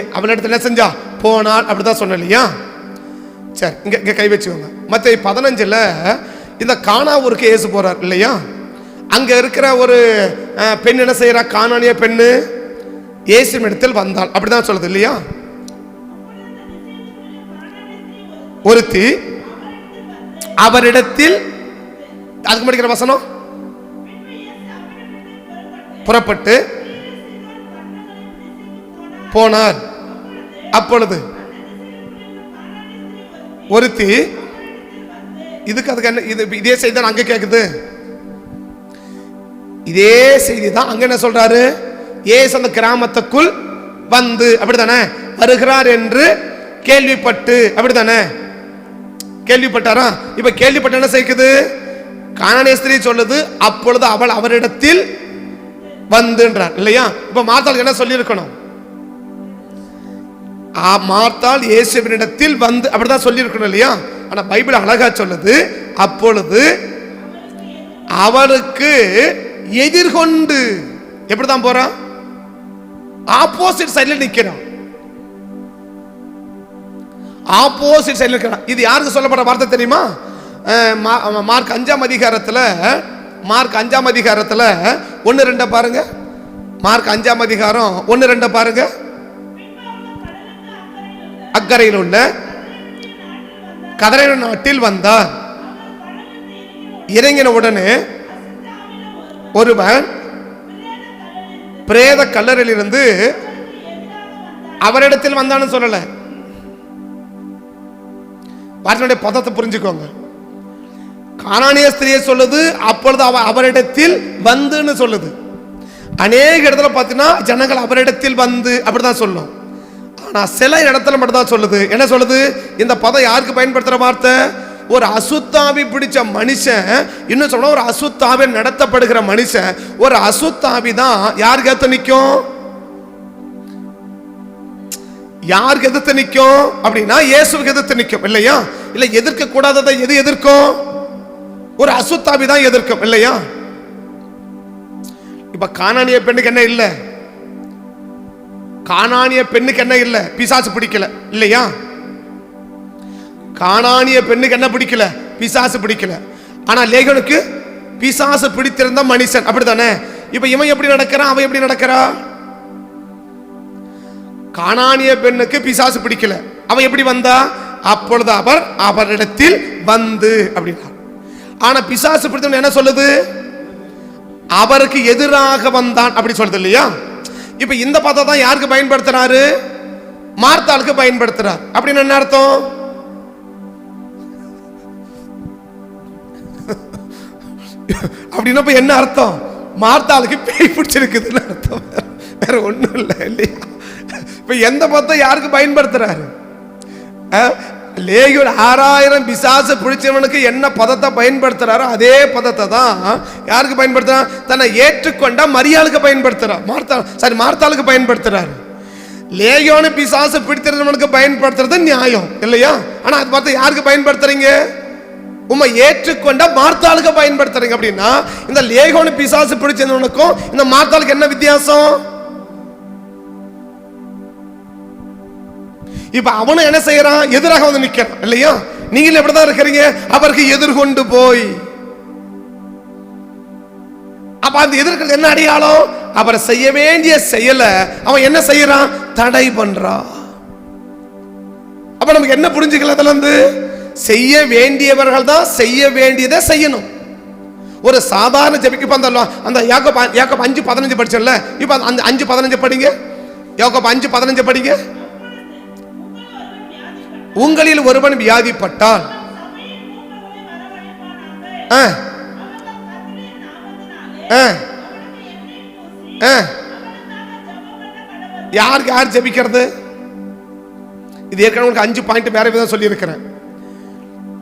என்ன செஞ்சா? போனாள் அப்படிதான் சொன்ன இல்லையா? சரி, இங்க கை வச்சுக்கோங்க. மத்தேயு 15 இந்த கானா ஊருக்கு இயேசு போறார் இல்லையா? அங்க இருக்கிற ஒரு பெண் என்ன செய்யறா? கானானிய பெண்ணு இயேசுவின் இடத்தில் வந்தாள் அப்படிதான் சொல்லுது இல்லையா? ஒருத்தி அவரிடத்தில், அதுக்கு படிக்கிற வசனம், புறப்பட்டு போனார். அப்பொழுது ஒருத்தி, இதுக்கு அதுக்கு என்ன? இதே செய்தி தான் அங்க கேக்குது. இதே செய்தி தான் அங்க என்ன சொல்றாரு? இயேசு அந்த கிராமத்துக்குள் வந்து அப்படித்தானே வருகிறார் என்று கேள்விப்பட்டு அப்படித்தானே கேள்விப்பட்டாரா? இப்ப கேள்விப்பட்ட என்ன செய்யுது? கானானிய ஸ்திரீ சொல்லுது, அப்பொழுது அவள் அவரிடத்தில் வந்துன்றார் இல்லையா? இப்ப மார்த்தாள் என்ன சொல்லி இருக்கணும்? மார்த்தாள் இயேசுவினிடத்தில் வந்து அப்படிதான் சொல்லி இருக்கணும் இல்லையா? ஆனா பைபிள் அழகா சொல்லுது, அப்பொழுது அவருக்கு எதிர்கொண்டு எப்படிதான் போறான்? ஆப்போசிட் சைடுல நிக்கிறான். ஆப்போசிட் சைடுல நிக்கிறான். இது யாருக்கு சொல்லப்பட்ட வார்த்தை தெரியுமா? மார்க் 5ஆம் அதிகாரத்துல 1-2 பாருங்க. மார்க் 5ஆம் அதிகாரம் 1-2 பாருங்க. அக்கரையில் உள்ள கதரை நாட்டில் வந்தார். இறங்கின உடனே ஒருவன் பிரேத கல்லறையில் இருந்து அவரிடத்தில் வந்தான்னு சொல்லல. வார்த்தையுடைய பதத்தை புரிஞ்சுக்கோங்க. கானானிய ஸ்திரியை சொல்லுது, அப்பொழுது அவரிடத்தில் வந்துன்னு சொல்லுது. அநேக இடத்துல பார்த்தீங்கன்னா ஜனங்கள் அவரிடத்தில் வந்து அப்படிதான் சொல்லும். ஆனா சில இடத்துல மட்டும் தான் சொல்லுது. என்ன சொல்லுது? இந்த பதம் யாருக்கு பயன்படுத்துற வார்த்தை? ஒரு அசுத்தாவி பிடிச்ச மனுஷன், இன்னும் சொன்னா ஒரு அசுத்தாவி நடத்தப்படுகிற மனுஷன், ஒரு அசுத்தாவி தான் யாருக்கு எதிர்த்து நிற்கும்? யாருக்கு எதிர்த்து நிற்கும் அப்படின்னா இயேசுவுக்கு எதிர்த்து நிற்கும் இல்லையா? இல்ல எதிர்க்க கூடாததை எது எதிர்க்கும்? ஒரு அசுத்தாவி தான் எதிர்க்கும் இல்லையா? இப்ப கானானிய பெண்ணுக்கு என்ன இல்ல? கானானிய பெண்ணுக்கு என்ன இல்ல? பிசாசு பிடிக்கல இல்லையா? கானானிய பெண்ணுக்கு என்ன பிடிக்கல? பிசாசு பிடிக்கல. ஆனா லேகனுக்கு பிசாசு பிடித்திருந்த மனுஷன் அப்படித்தானே? இப்ப இவன் எப்படி நடக்கிறான், அவன் எப்படி நடக்கிறா? கானானிய பெண்ணுக்கு பிசாசு பிடிக்கல. அவன் எப்படி வந்தா? அப்பொழுது அவர் அவரிடத்தில் வந்து அப்படின்னா. ஆனா பிசாசு பிடித்தவன் என்ன சொல்லுது? அவருக்கு எதிராக வந்தான் அப்படி சொல்லுது இல்லையா? இப்ப இந்த பதத்தை தான் யாருக்கு பயன்படுத்துறாரு? மார்த்தாளுக்கு பயன்படுத்துறார். அப்படின்னு என்ன அர்த்தம்? அப்படின்னா என்ன அர்த்தம்? மார்த்தாளுக்கு பேய் பிடிச்சிருக்குதுன்னு அர்த்தம், வேற ஒண்ணும் இல்லை இல்லையா? இப்ப எந்த பதத்தை யாருக்கு பயன்படுத்துறாரு? லேகியோன் 6000 பிசாசு பிடிச்சவனுக்கு என்ன பதத்தை பயன்படுத்துறாரோ அதே பதத்தை தான் யாருக்கு பயன்படுத்துறார்? தன்னை ஏற்றுக்கொண்ட மரியாளுக்கு பயன்படுத்துறார். மார்த்தாளுக்கு பயன்படுத்துறாரு. லேகியோனு பிசாசு பிடித்தவனுக்கு பயன்படுத்துறது நியாயம் இல்லையா? ஆனா அது பார்த்து யாருக்கு பயன்படுத்துறீங்க? உம்மை ஏற்றுக்கொண்ட மார்த்தாளுக்கு பயன்படுத்துறீங்க. அப்படின்னா இந்த லேகியோனு பிசாசு பிடிச்சவனுக்கும் இந்த மார்த்தாளுக்கு என்ன வித்தியாசம்? இப்ப அவனும் என்ன செய்யறான்? எதிராக வந்து நிக்கிறான் இல்லையா? நீங்களும் எப்படிதான் இருக்கிறீங்க? அவருக்கு எதிர்கொண்டு போய். அப்ப அந்த எதிர்க்கிறது என்ன அடையாளம்? அவர் செய்ய வேண்டிய செயலை அவன் என்ன செய்யறான்? தடை பண்றான். அப்ப நமக்கு என்ன புரிஞ்சுக்கலாம்? அதுல இருந்து செய்ய வேண்டியவர்கள் தான் செய்ய வேண்டியதை செய்யணும். ஒரு சாதாரண ஜெபிக்கு அந்த யாக்கோபு 5:15 படிச்சல. இப்ப அந்த 5:15 படிங்க. யாக்கோபு 5:15 படிங்க. உங்களில் ஒருவன் வியாதிப்பட்டால் யாருக்கு யார் ஜெபிக்கிறது? இது ஏற்கனவே 5 பாயிண்ட் வேற விதம் சொல்லி இருக்கிறேன்.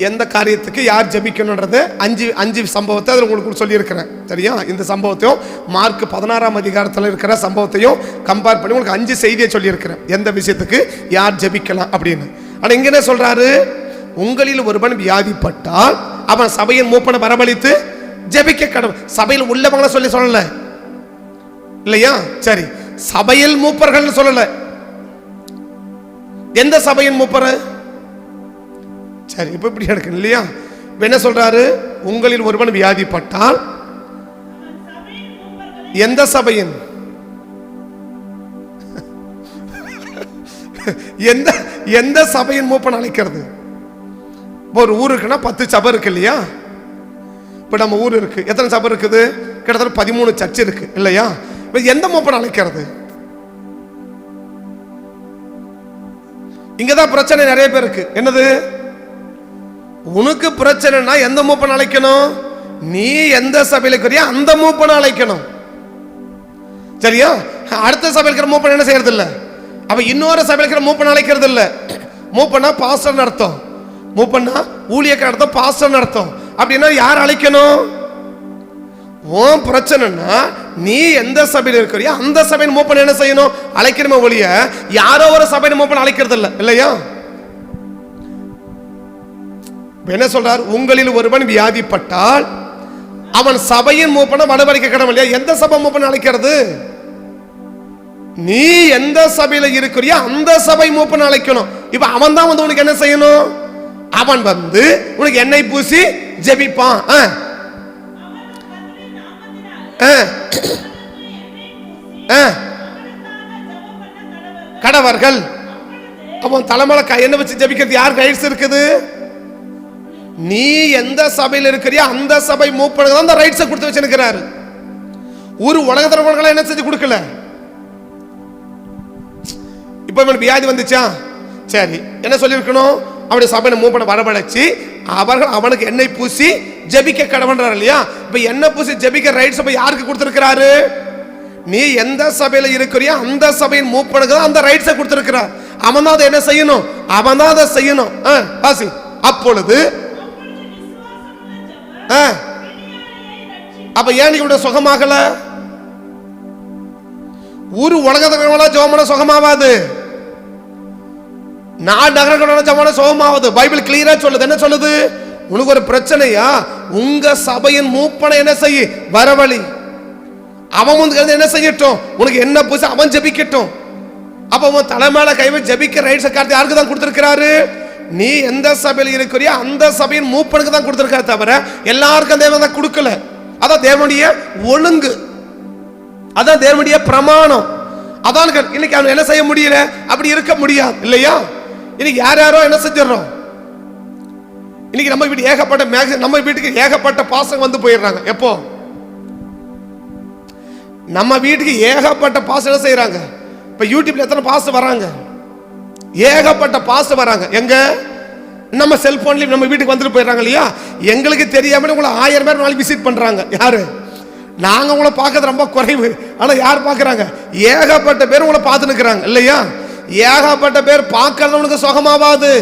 எந்த காரியத்துக்கு யார் ஜெபிக்கணும்ன்றது 5 சம்பவத்தை அதில் உங்களுக்கு சொல்லி இருக்கிறேன். சரியா? இந்த சம்பவத்தையும் மார்க் 16ஆம் அதிகாரத்தில் இருக்கிற சம்பவத்தையும் கம்பேர் பண்ணி உங்களுக்கு 5 செய்தியை சொல்லி இருக்கிறேன். எந்த விஷயத்துக்கு யார் ஜெபிக்கலாம் அப்படின்னு. ஆனா இங்க என்ன சொல்றாரு? உங்களில் ஒருவன் வியாதிப்பட்டால் அவன் சபையின் மூப்பனை வரவழைத்து ஜெபிக்க கடவுள். சபையில் உள்ளவங்கள சொல்லல இல்லையா? சரி, சபையில் மூப்பர்கள் சொல்லல. எந்த சபையின் மூப்பர்? சரி, இப்ப இப்படி எடுக்கணும் இல்லையா? என்ன சொல்றாரு? உங்களில் ஒருவன் வியாதிப்பட்டால் எந்த சபையின்? எந்த சபையின் மூப்பன் அழைக்கிறது? ஒரு ஊர் இருக்குன்னா 10 சபை இருக்கு இல்லையா? இப்ப நம்ம ஊர் இருக்கு, எத்தனை சபை இருக்குது? கிட்டத்தட்ட 13 சர்ச் இருக்கு இல்லையா? இப்ப எந்த மூப்பன் அழைக்கிறது? இங்கதான் பிரச்சனை நிறைய பேருக்கு. என்னது? உனக்கு பிரச்சனைனா எந்த மூப்பன் அழைக்கணும்? நீ எந்த சபையில இருக்கிறியா அந்த மூப்பனை அழைக்கணும். சரியா? அடுத்த சபையில் இருக்கிற மூப்பன் என்ன செய்யறது இல்ல. அவ இன்னொரு சபையில் இருக்கிற மூப்பன் அழைக்கிறது இல்ல. மூப்பனா பாஸ்டர் அர்த்தம், மூப்பனா ஊழியக்காரர் அர்த்தம், பாஸ்டர் அர்த்தம். அப்படின்னா யார் அழைக்கணும்? உன் பிரச்சனைனா நீ எந்த சபையில் இருக்கிறியா அந்த சபையின் மூப்பன் என்ன செய்யணும்? அழைக்கணுமே ஒழிய யாரோ ஒரு சபையின் மூப்பன் அழைக்கிறது இல்ல இல்லையா? என்ன சொல்றார்? உங்களில் ஒருவன் வியாதிப்பட்டால் அவன் சபையின் மூப்பனை வரவழைக்க கடமை இல்லையா? எந்த சபை மூப்பனை அழைக்கிறது? நீ எந்த சபையில இருக்கிறியோ அந்த சபை மூப்பனை அழைக்கணும். இப்ப அவன் தான் வந்து உனக்கு என்ன செய்யணும்? அவன் வந்து உனக்கு எண்ணெய் பூசி ஜெபிப்பான். கடவர்கள் அவன் தலைமையில எண்ணெய் வச்சு ஜெபிக்கிறது யாருக்கு ரைட்ஸ் இருக்குது? நீ எந்த சபையில் இருக்கிறியோ அந்த சபை மூப்பனுக்கு தான் அந்த ரைட்ஸை கொடுத்து வச்சிருக்கிறாரு. ஒரு உலகத்தரவர்களை என்ன செஞ்சு கொடுக்கல. இப்ப இவன் வியாதி வந்துச்சா, சரி என்ன சொல்லியிருக்கணும்? அவனுடைய சபையை மூப்பனை வரவழைச்சு அவர்கள் அவனுக்கு எண்ணெய் பூசி ஜெபிக்க கடவுன்றார் இல்லையா? இப்ப எண்ணெய் பூசி ஜெபிக்க ரைட்ஸ் யாருக்கு கொடுத்திருக்கிறாரு? நீ எந்த சபையில இருக்கிறியோ அந்த சபையின் மூப்பனுக்கு தான் அந்த ரைட்ஸை கொடுத்திருக்கிறார். அவன் தான் அதை என்ன செய்யணும்? அவன் தான் அதை செய்யணும். வாசி. அப்பொழுது அப்ப ஏன் இவனுடைய சுகமாகல? ஒரு உலகத்தோட ஜோமன சுகமாவாது, நாலு நகரங்களோட ஜோமன சுகமாவது. பைபிள் கிளியரா சொல்லுது. என்ன சொல்லுது? உனக்கு ஒரு பிரச்சனையா, உங்க சபையின் மூப்பனை என்ன செய்ய வரவழி. அவன் வந்து என்ன செய்யட்டும்? உனக்கு என்ன பூசி அவன் ஜெபிக்கட்டும். அப்ப உன் தலைமையில கைவை ஜெபிக்க ரைட்ஸ் கார்டு யாருக்கு தான் கொடுத்திருக்கிறாரு? நீ எந்த சபையில் இருக்கிறியோ அந்த சபையின் மூப்பனுக்கு தான் கொடுத்திருக்காரு, தவிர எல்லாருக்கும் தேவன் தான் கொடுக்கல. அதான் தேவனுடைய ஒழுங்கு, அதான் தேவனுடைய பிரமாணம். அதான் இன்னைக்கு அவன் என்ன செய்ய முடியல, அப்படி இருக்க முடியாது இல்லையா? இன்னைக்கு யார் யாரோ என்ன செஞ்சிடறோம். இன்னைக்கு நம்ம வீட்டு ஏகப்பட்ட நம்ம வீட்டுக்கு ஏகப்பட்ட பாசங்க வந்து போயிடுறாங்க. எப்போ நம்ம வீட்டுக்கு ஏகப்பட்ட பாசம் என்ன செய்யறாங்க? இப்ப யூடியூப்ல எத்தனை பாசம் வராங்க, ஏகப்பட்ட பாசம் வராங்க. எங்க நம்ம செல்போன்லயும் நம்ம வீட்டுக்கு வந்துட்டு போயிடுறாங்க இல்லையா? எங்களுக்கு தெரியாம உங்களை 1000 பேர் நாளைக்கு விசிட் பண்றாங்க. யாரு? நாங்க உங்களை பார்க்கறது ரொம்ப குறைவு. ஆனா யார் பார்க்கறாங்க? ஏகப்பட்ட பேர் உங்களை பார்த்து நிற்கிறாங்க இல்லையா? ஏகப்பட்ட பேர் பார்க்கறது உனக்கு சுகமாவாது.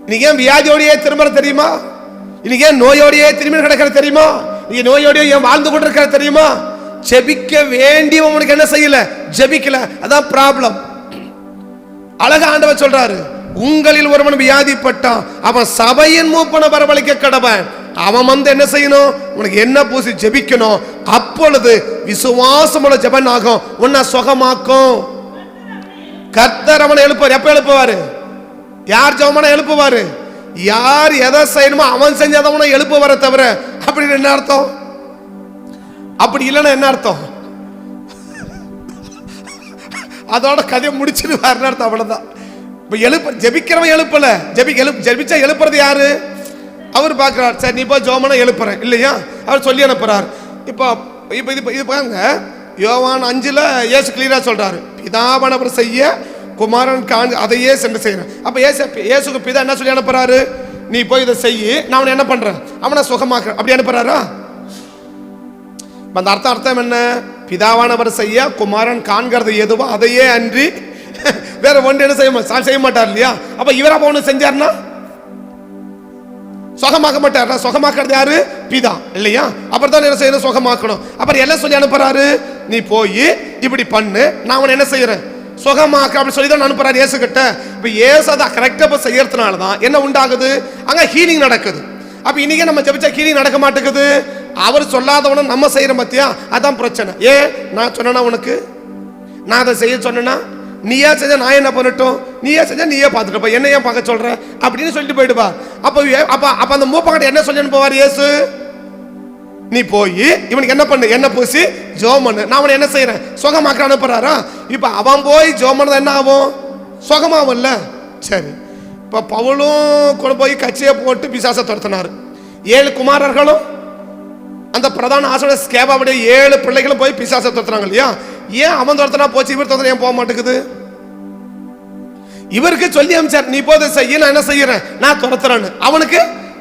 இன்னைக்கு ஏன் வியாதியோடையே திரும்ப தெரியுமா? இன்னைக்கு ஏன் நோயோடையே திரும்பி கிடக்கிற தெரியுமா? நீ நோயோடையே ஏன் வாழ்ந்து கொண்டு இருக்கிற தெரியுமா? ஜெபிக்க வேண்டிய உனக்கு என்ன செய்யல, ஜெபிக்கல. அதான் ப்ராப்ளம். அழகா ஆண்டவர் சொல்றாரு, உங்களில் ஒருவன் வியாதிப்பட்டான், அவன் சபையின் மூப்பனை வரவழைக்க கடவன். அவன் வந்து என்ன செய்யணும்? உனக்கு என்ன பூசி ஜெபிக்கணும். அப்பொழுது விசுவாசமுள்ள ஜெபம் ஆகும், உன்னை சுகமாக்கும். கர்த்தர் அவனை எழுப்புவார். எப்ப எழுப்புவாரு? யார் ஜெபமான எழுப்புவாரு? யார் எதை செய்யணுமோ அவன் செஞ்சாதான் உன்னை எழுப்புவார தவிர. அப்படின்னு என்ன அர்த்தம்? அப்படி இல்லைன்னா என்ன அர்த்தம்? அதோட கதையை முடிச்சிருவாருன்னு அர்த்தம். அவ்வளவுதான். இப்ப ஜெபிக்கிறவன் எழுப்பல. ஜெபிச்சா எழுப்புறது யாரு? அவர் பார்க்கிறார். சரி நீ போய் ஜெபமான எழுப்புறேன் இல்லையா? அவர் சொல்லி அனுப்புறார். இப்போ இது பாருங்க, யோவான் 5ல் இயேசு கிளியரா சொல்றாரு, பிதாவானவர் செய்ய குமாரன் அதையே சென்று செய்யறேன். அப்ப இயேசுக்கு பிதா என்ன சொல்லி அனுப்புறாரு? நீ போய் இதை செய்ய, நான் அவனை என்ன பண்றேன்? அவனை சுகமாக்குறேன். அப்படி அனுப்புறாரா? அந்த அர்த்தம் என்ன? பிதாவானவர் செய்ய குமாரன் காண்கிறது எதுவோ அதையே அன்றி வேற ஒன்று என்ன செய்ய மாட்டார் இல்லையா? அப்ப இவரா ஒண்ணு செஞ்சார்னா சுகமாக்க மாட்டார். சுகமாக்குறது யாரு? பிதா இல்லையா? அப்புறம் தான் என்ன செய்யணும்? சுகமாக்கணும். அப்புறம் எல்லாம் சொல்லி அனுப்புறாரு, நீ போய் இப்படி பண்ணு, நான் அவனை என்ன செய்யறேன்? சுகமாக்க. அப்படி சொல்லி தான் அனுப்புறாரு இயேசு கிட்ட. இப்ப இயேசு அதை கரெக்டா செய்யறதுனாலதான் என்ன உண்டாகுது? அங்க ஹீலிங் நடக்குது. அப்ப இன்னைக்கு நம்ம ஜெபிச்சா ஹீலிங் நடக்க மாட்டேங்குது. அவர் சொல்லாதவன நம்ம செய்யற மத்தியா, அதான் பிரச்சனை. ஏன் நான் சொன்னா உனக்கு, நான் அதை செய்ய சொன்னா நீயா செஞ்சா நான் என்ன பண்ணட்டும், நீயா செஞ்சா நீயே பார்த்துட்டு என்ன ஏன் பார்க்க சொல்ற அப்படின்னு சொல்லிட்டு போயிடுவா. அப்ப அந்த மூப்பங்கிட்ட என்ன சொல்லி போவார் இயேசு? நீ போய் இவனுக்கு என்ன பண்ணு, என்ன பூசி ஜெபம் பண்ணு, நான் அவனை என்ன செய்யறேன்? சுகமாக்க அனுப்புறாரா? இப்ப அவன் போய் ஜெபம் பண்ணது என்ன ஆகும்? சுகமாவல்ல. சரி, இப்ப பவுலும் கொண்டு போய் கட்சியை போட்டு பிசாசை துரத்தினாரு. 7 குமாரர்களும் அந்த பிரதான ஆசிரியர் ஸ்கேபாவுடைய 7 பிள்ளைகளும் போய் பிசாசை துரத்துறாங்க இல்லையா? ஏன் அவன் துரத்தினா போச்சு, இவர் துரத்தினா ஏன் போக மாட்டேங்குது? இவருக்கு சொல்லி அமைச்சார், நீ போதை செய்ய, நான் என்ன செய்யறேன்? நான் துரத்துறேன்னு. அவனுக்கு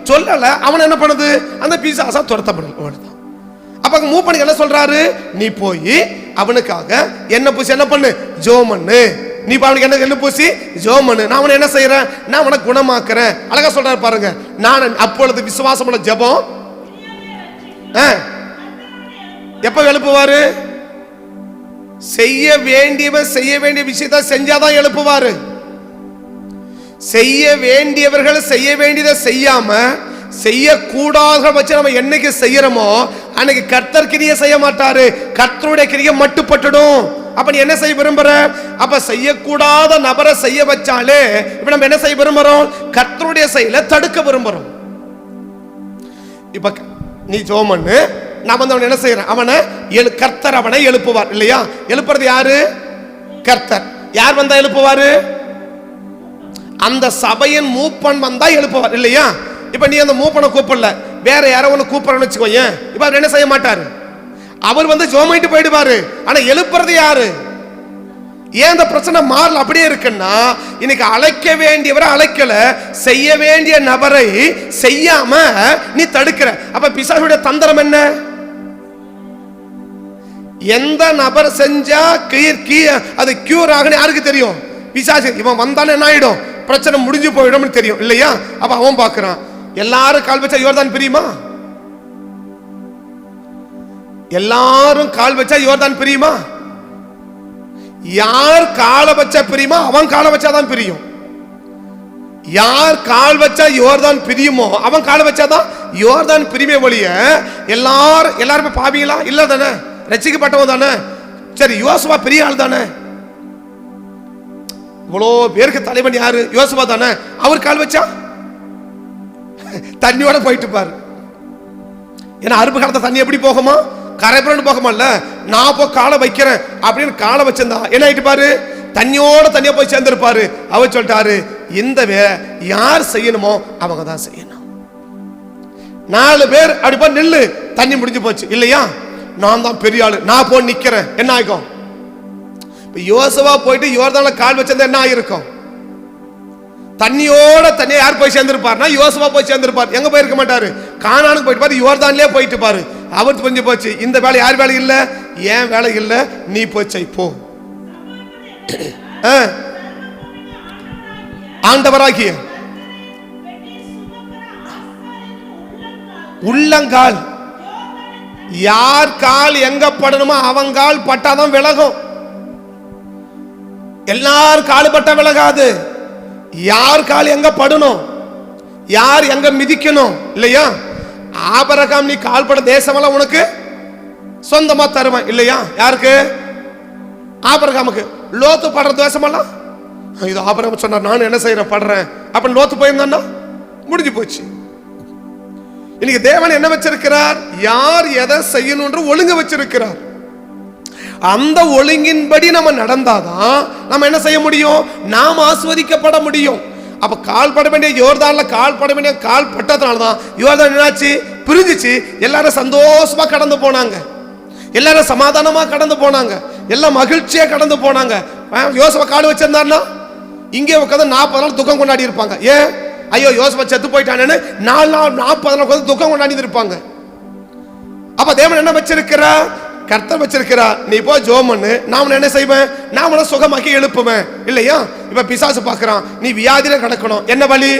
சொல்லல. அவன் என்ன பண்ணுது? அந்த பிசாசா துரத்தப்படல. அப்ப மூப்பனுக்கு என்ன சொல்றாரு? நீ போய் அவனுக்காக என்ன பூசி என்ன பண்ணு? ஜெபம் பண்ணு. நீ அவனுக்கு என்ன பூசி ஜெபம் பண்ணு, நான் அவனை என்ன செய்யறேன்? நான் அவனை குணமாக்குறேன். அழகா சொல்றாரு பாருங்க. நான் அப்பொழுது விசுவாசமுள்ள ஜெபம் எப்ப எழுப்புவாரு? செய்ய வேண்டியவன் செய்ய வேண்டிய விஷயத்தை செஞ்சாதான் எழுப்புவாரு. செய்ய வேண்டியவர்கள் செய்ய வேண்டியதை செய்யாம செய்யக்கூடாத வச்சு நம்ம என்னைக்கு செய்யறோமோ அன்னைக்கு கர்த்தர் கிரியை செய்ய மாட்டாரு. கர்த்தருடைய கிரியை மட்டுப்பட்டுடும். அப்ப நீ என்ன செய்ய விரும்புற? அப்ப செய்யக்கூடாத நபரை செய்ய வச்சாலே இப்ப நம்ம என்ன செய்ய விரும்புறோம்? கர்த்தருடைய செயலை தடுக்க விரும்புறோம். இப்ப நீ ஜெபம் பண்ணு, நான் வந்து அவனை என்ன செய்யறேன்? அவனை கர்த்தர் அவனை எழுப்புவார் இல்லையா? எழுப்புறது யாரு? கர்த்தர். யார் வந்தா எழுப்புவாரு? அந்த சபையின் மூப்பன் வந்தா எழுப்புவார் இல்லையா? இப்ப நீ அந்த மூப்பனை கூப்பிடல, வேற யாரோ ஒண்ணு கூப்பிடறன்னு வச்சுக்கோங்க. இப்ப அவர் என்ன செய்ய மாட்டாரு? அவர் வந்து ஜெபம் பண்ணிட்டு போயிடுவாரு. ஆனா எழுப்புறது யாரு? ஏன் அந்த பிரச்சனை மாறல அப்படியே இருக்குன்னா, இன்னைக்கு அழைக்க வேண்டியவரை அழைக்கல, செய்ய வேண்டிய நபரை செய்யாம நீ தடுக்கிற. அப்ப பிசாசுடைய தந்திரம் என்ன? எந்த நபர் செஞ்சா அது கியூர் ஆகுன்னு யாருக்கு தெரியும்? பிசாசு. இவன் வந்தானே என்ன ஆயிடும்? பிரச்சனை முடிஞ்சு போயிடும் தெரியும் இல்லையா? அப்ப அவன் பாக்குறான், எல்லாரும் கால் வச்சா யோர்தான் பிரியுமா? எல்லாரும் கால் வச்சா யோர்தான் பிரியுமா? யார் கால வச்சா பிரியுமா? அவன் கால வச்சாதான் பிரியும். யார் கால் வச்சா யோர்தான் பிரியுமோ அவன் கால வச்சாதான் யோர்தான் பிரிமே ஒழிய எல்லாருமே பாவிங்களா? இல்ல தானே, ரட்சிக்கப்பட்டவன் தானே. சரி, யோசுவா பெரிய ஆள் தானே. இவ்வளோ பேருக்கு தலைவன் யாரு? யோசுவா தானே. அவர் கால் வச்சா தண்ணியோட போயிட்டு பாரு. ஏன்னா அறுப்பு காலத்தை தண்ணி எப்படி போகுமா? கரைபுரண்டு போகமால, நான் போ காலை வைக்கிறேன் அப்படின்னு காலை வச்சிருந்தா என்ன ஆயிட்டு பாரு, தண்ணியோட தண்ணியா போய் சேர்ந்திருப்பாரு. அவர் சொல்லிட்டாரு, இந்த யார் செய்யணுமோ அவங்க தான் செய்யணும். 4 பேர் அப்படி போய் நில்லு, தண்ணி முடிஞ்சு போச்சு இல்லையா, நான் தான் பெரிய ஆளு, நான் போய் நிக்கிறேன், என்ன ஆகும்? யோசுவா போயிட்டு யோர்தான்ல கால் வச்சிருந்தா என்ன ஆயிருக்கும்? தண்ணியோட தண்ணியா யார் போய் சேர்ந்திருப்பாருன்னா யோசுவா போய் சேர்ந்திருப்பார். எங்க போயிருக்க மாட்டாரு, கானானுக்கு போயிட்டு பாரு, யோர்தான்லயே போயிட்டு பாரு. அவர் புரிஞ்சு போச்சு, இந்த வேலை யார் வேலை இல்ல, ஏன் வேலை இல்ல, நீ போய் செய் போ. ஆண்டவராகிய உள்ளங்கால், யார் கால் எங்க படணுமோ அவங்கால் பட்டாதான் விலகும். எல்லார் கால் பட்டா விலகாது. யார் கால் எங்க படணும், யார் எங்க மிதிக்கணும் இல்லையா. ஆபிரகாம் நீ கால் பட தேசமெல்லாம் உனக்கு சொந்தமா தருவேன் இல்லையா. யாருக்கு? ஆபிரகாமுக்கு. லோத்து படுற தேசமெல்லாம் இது ஆபிரகாம் சொன்னார், நான் என்ன செய்யறேன் படுறேன் அப்படின்னு லோத்து போயிருந்தான்னா முடிஞ்சு போச்சு. இன்னைக்கு தேவன் என்ன வச்சிருக்கிறார், யார் எதை செய்யணும்ன்ற ஒழுங்கு வச்சிருக்கிறார். அந்த ஒழுங்கின்படி நம்ம நடந்தாதான் நம்ம என்ன செய்ய முடியும், நாம் ஆஸ்வதிக்கப்பட முடியும். அப்ப கால் பட வேண்டிய யோர்தான்ல கால் பட வேண்டிய கால் பட்டதுனாலதான் யோர்தான் என்னாச்சு, பிரிஞ்சிச்சு. எல்லாரும் சந்தோஷமா கடந்து போனாங்க, எல்லாரும் சமாதானமா கடந்து போனாங்க, எல்லாம் மகிழ்ச்சியா கடந்து போனாங்க. யோசுவா கால் வச்சிருந்தாருன்னா இங்கே உட்காந்து 40 நாள் துக்கம் கொண்டாடி இருப்பாங்க. ஏன்? ஐயோ யோசுவா செத்து போயிட்டானேன்னு 4 நாள் 40 நாள் உட்காந்து துக்கம் கொண்டாடி இருப்பாங்க. அப்ப தேவன் என்ன வச்சிருக்கிறா, கர்த்தர் வச்சிருக்கிறா, நீ போய் ஜெபம் பண்ணு, நான் என்ன செய்வேன், நான் உன்னை சுகமாக்கி எழுப்புவேன் இல்லையா. இப்ப பிசாசு பார்க்கறான், நீ வியாதியில கிடக்கணும், என்ன வழி,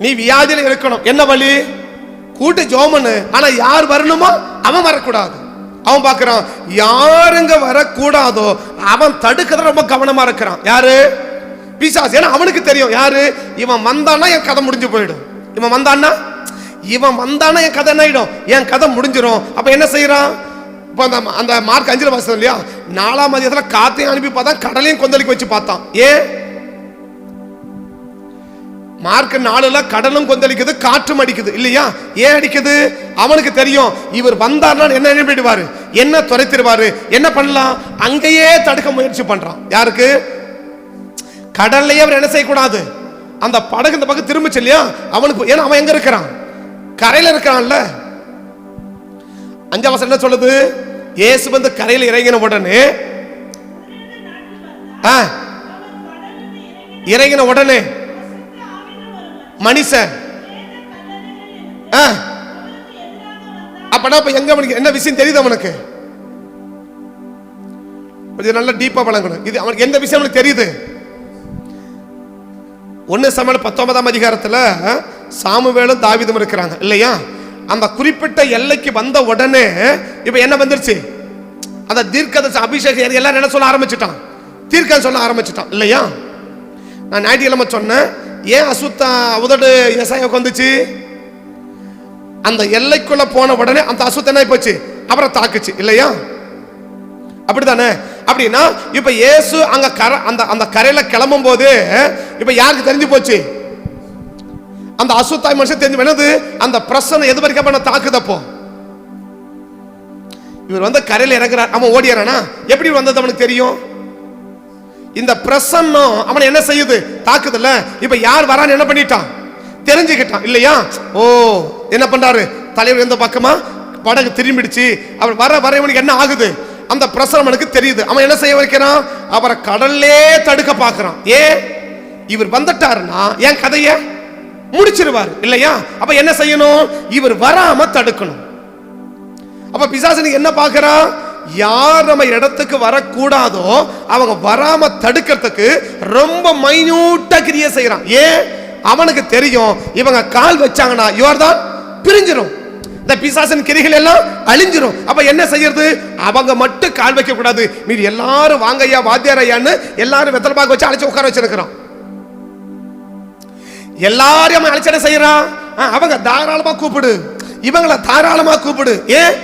நீ வியாதியில இருக்கணும், என்ன வழி, கூட்டு ஜெபம் பண்ணு. ஆனா யார் வரணுமோ அவன் வரக்கூடாது. அவன் பார்க்கறான், யாருங்க வரக்கூடாதோ அவன் தடுக்கிறத ரொம்ப கவனமா இருக்கிறான். யாரு? பிசாசு. ஏன்னா அவனுக்கு தெரியும், யாரு இவன் வந்தான்னா என் கதை முடிஞ்சு போயிடும், இவன் வந்தான்னா என் கதை என்ன ஆயிடும், என் கதை முடிஞ்சிடும். அப்ப என்ன செய்யறான், இப்ப அந்த மார்க் 5 வாசம் இல்லையா, 4ஆம் அதிகாரத்துல காத்தையும் அனுப்பி பார்த்தா கடலையும் கொந்தளிக்க வச்சு பார்த்தான். ஏன்? மார்க் 4ல கடலும் கொந்தளிக்குது, காற்றும் அடிக்குது இல்லையா. ஏன் அடிக்குது? அவனுக்கு தெரியும் இவர் வந்தார்னா என்ன நினைப்பிடுவாரு, என்ன துரைத்திருவாரு, என்ன பண்ணலாம், அங்கேயே தடுக்க முயற்சி பண்றான். யாருக்கு? கடல்லையே அவர் என்ன செய்யக்கூடாது, அந்த படகு இந்த பக்கம் திரும்பிச்சு இல்லையா அவனுக்கு. ஏன்னா அவன் எங்க இருக்கிறான், கரையில இருக்கிறான்ல. 5ஆம் வசனம் என்ன சொல்லுது, இயேசு வந்து கரையில் இறங்கின உடனே மனுஷன் அப்பனா எங்க அவனுக்கு என்ன விஷயம் தெரியுது, அவனுக்கு கொஞ்சம் நல்ல டீப்பா வழங்கணும். இது அவனுக்கு எந்த விஷயம் அவனுக்கு தெரியுது. 1 சாமுவேல் 19ஆம் அதிகாரத்துல சாமுவேலும் தாவீதும் இருக்கிறாங்க இல்லையா. அந்த குறிப்பிட்ட எல்லைக்கு வந்த உடனே இப்ப என்ன வந்துருச்சு, அந்த தீர்க்கதரிசி அபிஷேகம் எல்லாரும் என்ன சொல்ல ஆரம்பிச்சுட்டான், தீர்க்கம் சொல்ல ஆரம்பிச்சுட்டான் இல்லையா. நான் ஞாயிற்றுக்கிழமை சொன்னேன், ஏன் அசுத்த உதடு ஏசாயாவுக்கு வந்துச்சு, அந்த எல்லைக்குள்ள போன உடனே அந்த அசுத்தம் என்ன போச்சு, அப்புறம் தாக்குச்சு இல்லையா. அப்படித்தானே? அப்படின்னா இப்ப இயேசு அங்க அந்த கரையில கிளம்பும் போது இப்ப யாருக்கு தெரிஞ்சு போச்சு, அந்த அசுத்தாய் மனுஷன் தெரிஞ்சு என்னது, அந்த பிரச்சனை எது வரைக்கும் பண்ண தாக்குதப்போ இவர் வந்து கரையில இறங்குறார், அவன் ஓடியாரானா, எப்படி வந்தது அவனுக்கு தெரியும். இந்த பிரசன்னம் அவனை என்ன செய்யுது, தாக்குதல்ல. இப்ப யார் வரான்னு என்ன பண்ணிட்டான், தெரிஞ்சுக்கிட்டான் இல்லையா. ஓ என்ன பண்றாரு, தலைவர் எந்த பக்கமா படகு திரும்பிடுச்சு, அவர் வர இவனுக்கு என்ன ஆகுது, அந்த பிரசனம் அவனுக்கு தெரியுது. அவன் என்ன செய்ய வைக்கிறான், அவரை கடல்லே தடுக்க பார்க்கிறான். ஏன்? இவர் வந்துட்டாருன்னா என் கதைய முடிச்சிருவார் இல்லையா. அப்ப என்ன செய்யணும், இவர் வராம தடுக்கணும். அப்ப பிசாசு என்ன பார்க்கிறான், யார் நம்ம இடத்துக்கு வரக்கூடாதோ அவங்க வராம தடுக்கிறதுக்கு ரொம்ப மைன்யூட்டா கிரியை செய்யறான். ஏன்? அவனுக்கு தெரியும் இவங்க கால் வச்சாங்கன்னா யோர்தான் பிரிஞ்சிரும், இந்த பிசாசின் கிரிகள் எல்லாம் அழிஞ்சிரும். அப்ப என்ன செய்யறது, அவங்க மட்டும் கால் வைக்க கூடாது, மீதி எல்லாரும் வாங்கய்யா வாத்தியார் ஐயான்னு எல்லாரும் வெத்தலை பாக்கு வச்சு அழைச்சு உட்கார வச்சிருக்கிறான். எல்லாரையும் அழைச்சு என்ன செய்யறான், அவங்க தாராளமா கூப்பிடு, இவங்களை தாராளமா கூப்பிடு. ஏன்?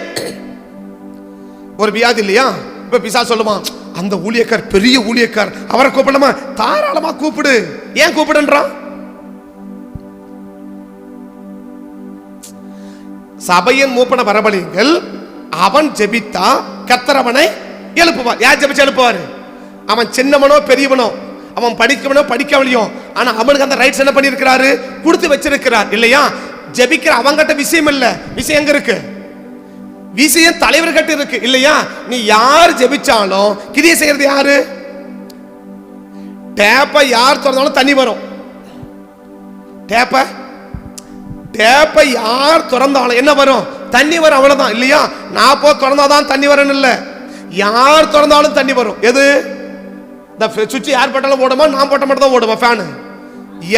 ஒரு வியாதி இல்லையா, இப்ப பிசாசு சொல்லுவான், அந்த ஊழியக்கார் பெரிய ஊழியக்கார், அவரை கூப்பிடலாமா, தாராளமா கூப்பிடு. ஏன் கூப்பிடுன்றான், சபையின் மூப்பன வரபலிகள். அவன் ஜெபித்தா கர்த்தர் அவனை எழுப்புவார். யார் ஜெபிச்சு எழுப்புவார்? அவன் சின்னவனோ பெரியவனோ, அவன் படிக்கவனோ படிக்கவளையோ, ஆனா அவனுக்கு அந்த ரைட்ஸ் என்ன பண்ணிருக்கிறாரு? கொடுத்து வச்சிருக்கிறார் இல்லையா? ஜெபிக்கிற அவங்கிட்ட விஷயம் இல்ல, விஷயம் எங்க இருக்கு? விஷயம் தலைவர்கிட்ட இருக்கு இல்லையா? நீ யார் ஜெபிச்சாலும் கிரியை செய்யறது யாரு? டேப்ப யார் திறந்தாலும் தண்ணி வரும். டேப்ப யார் திறந்தாலும் என்ன வரும்? தண்ணி வரும், அவ்வளவுதான் இல்லையா? நான் போ திறந்தாதான் தண்ணி வரணும் இல்ல, யார் திறந்தாலும் தண்ணி வரும். எது? இந்த சுவிட்ச் யார் போட்டாலும் ஓடுமா? நான் போட்ட மட்டும் தான் ஓடுமா? ஃபேனு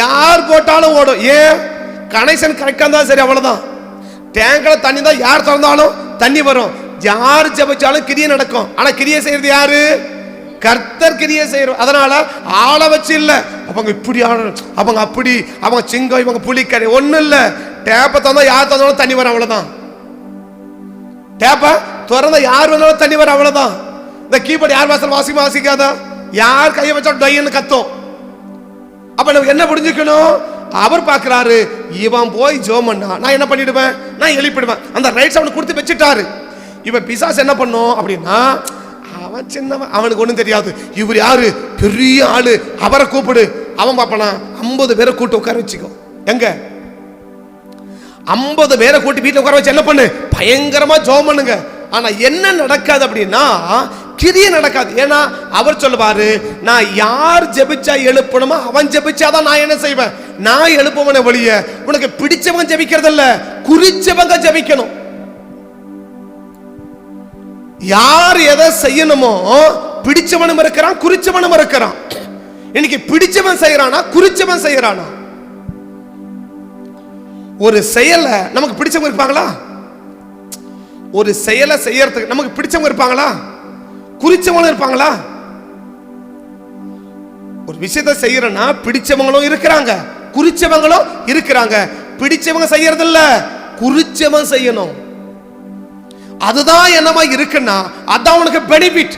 யார் போட்டாலும் ஓடும். ஏன்? கனெக்ஷன் கரெக்டா இருந்தா சரி, அவ்வளவுதான். டேங்க்ல தண்ணி தான் யார் திறந்தாலும் தண்ணி வரும். யார் ஜெபிச்சாலும் கிரியை நடக்கும். ஆனா கிரியை செய்யறது யாரு? கர்த்தர் கிரியை செய்யறோம். அதனால ஆள வச்சு இல்ல, அவங்க இப்படி அவங்க அப்படி, அவங்க சிங்கம், இவங்க புலிக்கரை, ஒண்ணு இல்ல. டேப்ப திறந்தா யார் திறந்தாலும் தண்ணி வரும், அவ்வளவுதான். டேப்ப திறந்தா யார் வந்தாலும் தண்ணி வரும், அவ்வளவுதான். இந்த கீபோர்டு யார் வாசிக்காதா? யார் கையை வச்சா டைன்னு கத்தும். அப்ப நம்ம என்ன புரிஞ்சுக்கணும்? அவர் பார்க்கிறாரு, இவன் போய் ஜெபம் பண்ணா நான் என்ன பண்ணிடுவேன்? நான் எழுப்பிடுவேன். அந்த ரைட்ஸ் அவனுக்கு கொடுத்து வச்சுட்டாரு. இவன் பிசாசு என்ன பண்ணும் அப்படின்னா, அவன் சின்னவன், அவனுக்கு ஒண்ணும் தெரியாது. இவர் யாரு? பெரிய ஆளு, அவரை கூப்பிடு. அவன் பாப்பனா 50 பேரை கூட்டு உட்கார வச்சுக்கோ. எங்க 50 பேரை கூட்டி வீட்டுல உட்கார வச்சு என்ன பண்ணு? பயங்கரமா ஜெபம் பண்ணுங்க. ஆனா என்ன நடக்காது அப்படின்னா, கிரியை நடக்காது. ஏன்னா அவர் சொல்லுவாரு, நான் யார் ஜெபிச்சா எழுப்பணுமோ அவன் ஜெபிச்சாதான் நான் என்ன செய்வேன்? நான் எழுப்புவன வழிய உனக்கு பிடிச்சவங்க ஜெபிக்கிறது இல்ல, குறிச்சவங்க ஜெபிக்கணும். யார் எதை செய்யணுமோ பிடிச்சவனும் இருக்கிறான், குறிச்சவனும் இருக்கிறான். இன்னைக்கு பிடிச்சவன் செய்யறானா, குறிச்சவன் செய்யறானா? ஒரு செயலை நமக்கு பிடிச்சவங்க இருப்பாங்களா? ஒரு செயலை செய்யறதுக்கு நமக்கு பிடிச்சவங்க இருப்பாங்களா? குறிச்சவங்களும் இருப்பாங்களா? ஒரு விஷயத்தை செய்யறனா பிடிச்சவங்களும் இருக்கிறாங்க, குறிச்சவங்களும் இருக்கிறாங்க. பிடிச்சவங்க செய்யறது இல்ல, குறிச்சவன் செய்யணும். அதுதான் என்னமா இருக்குன்னா, அதான் உனக்கு பெனிஃபிட்,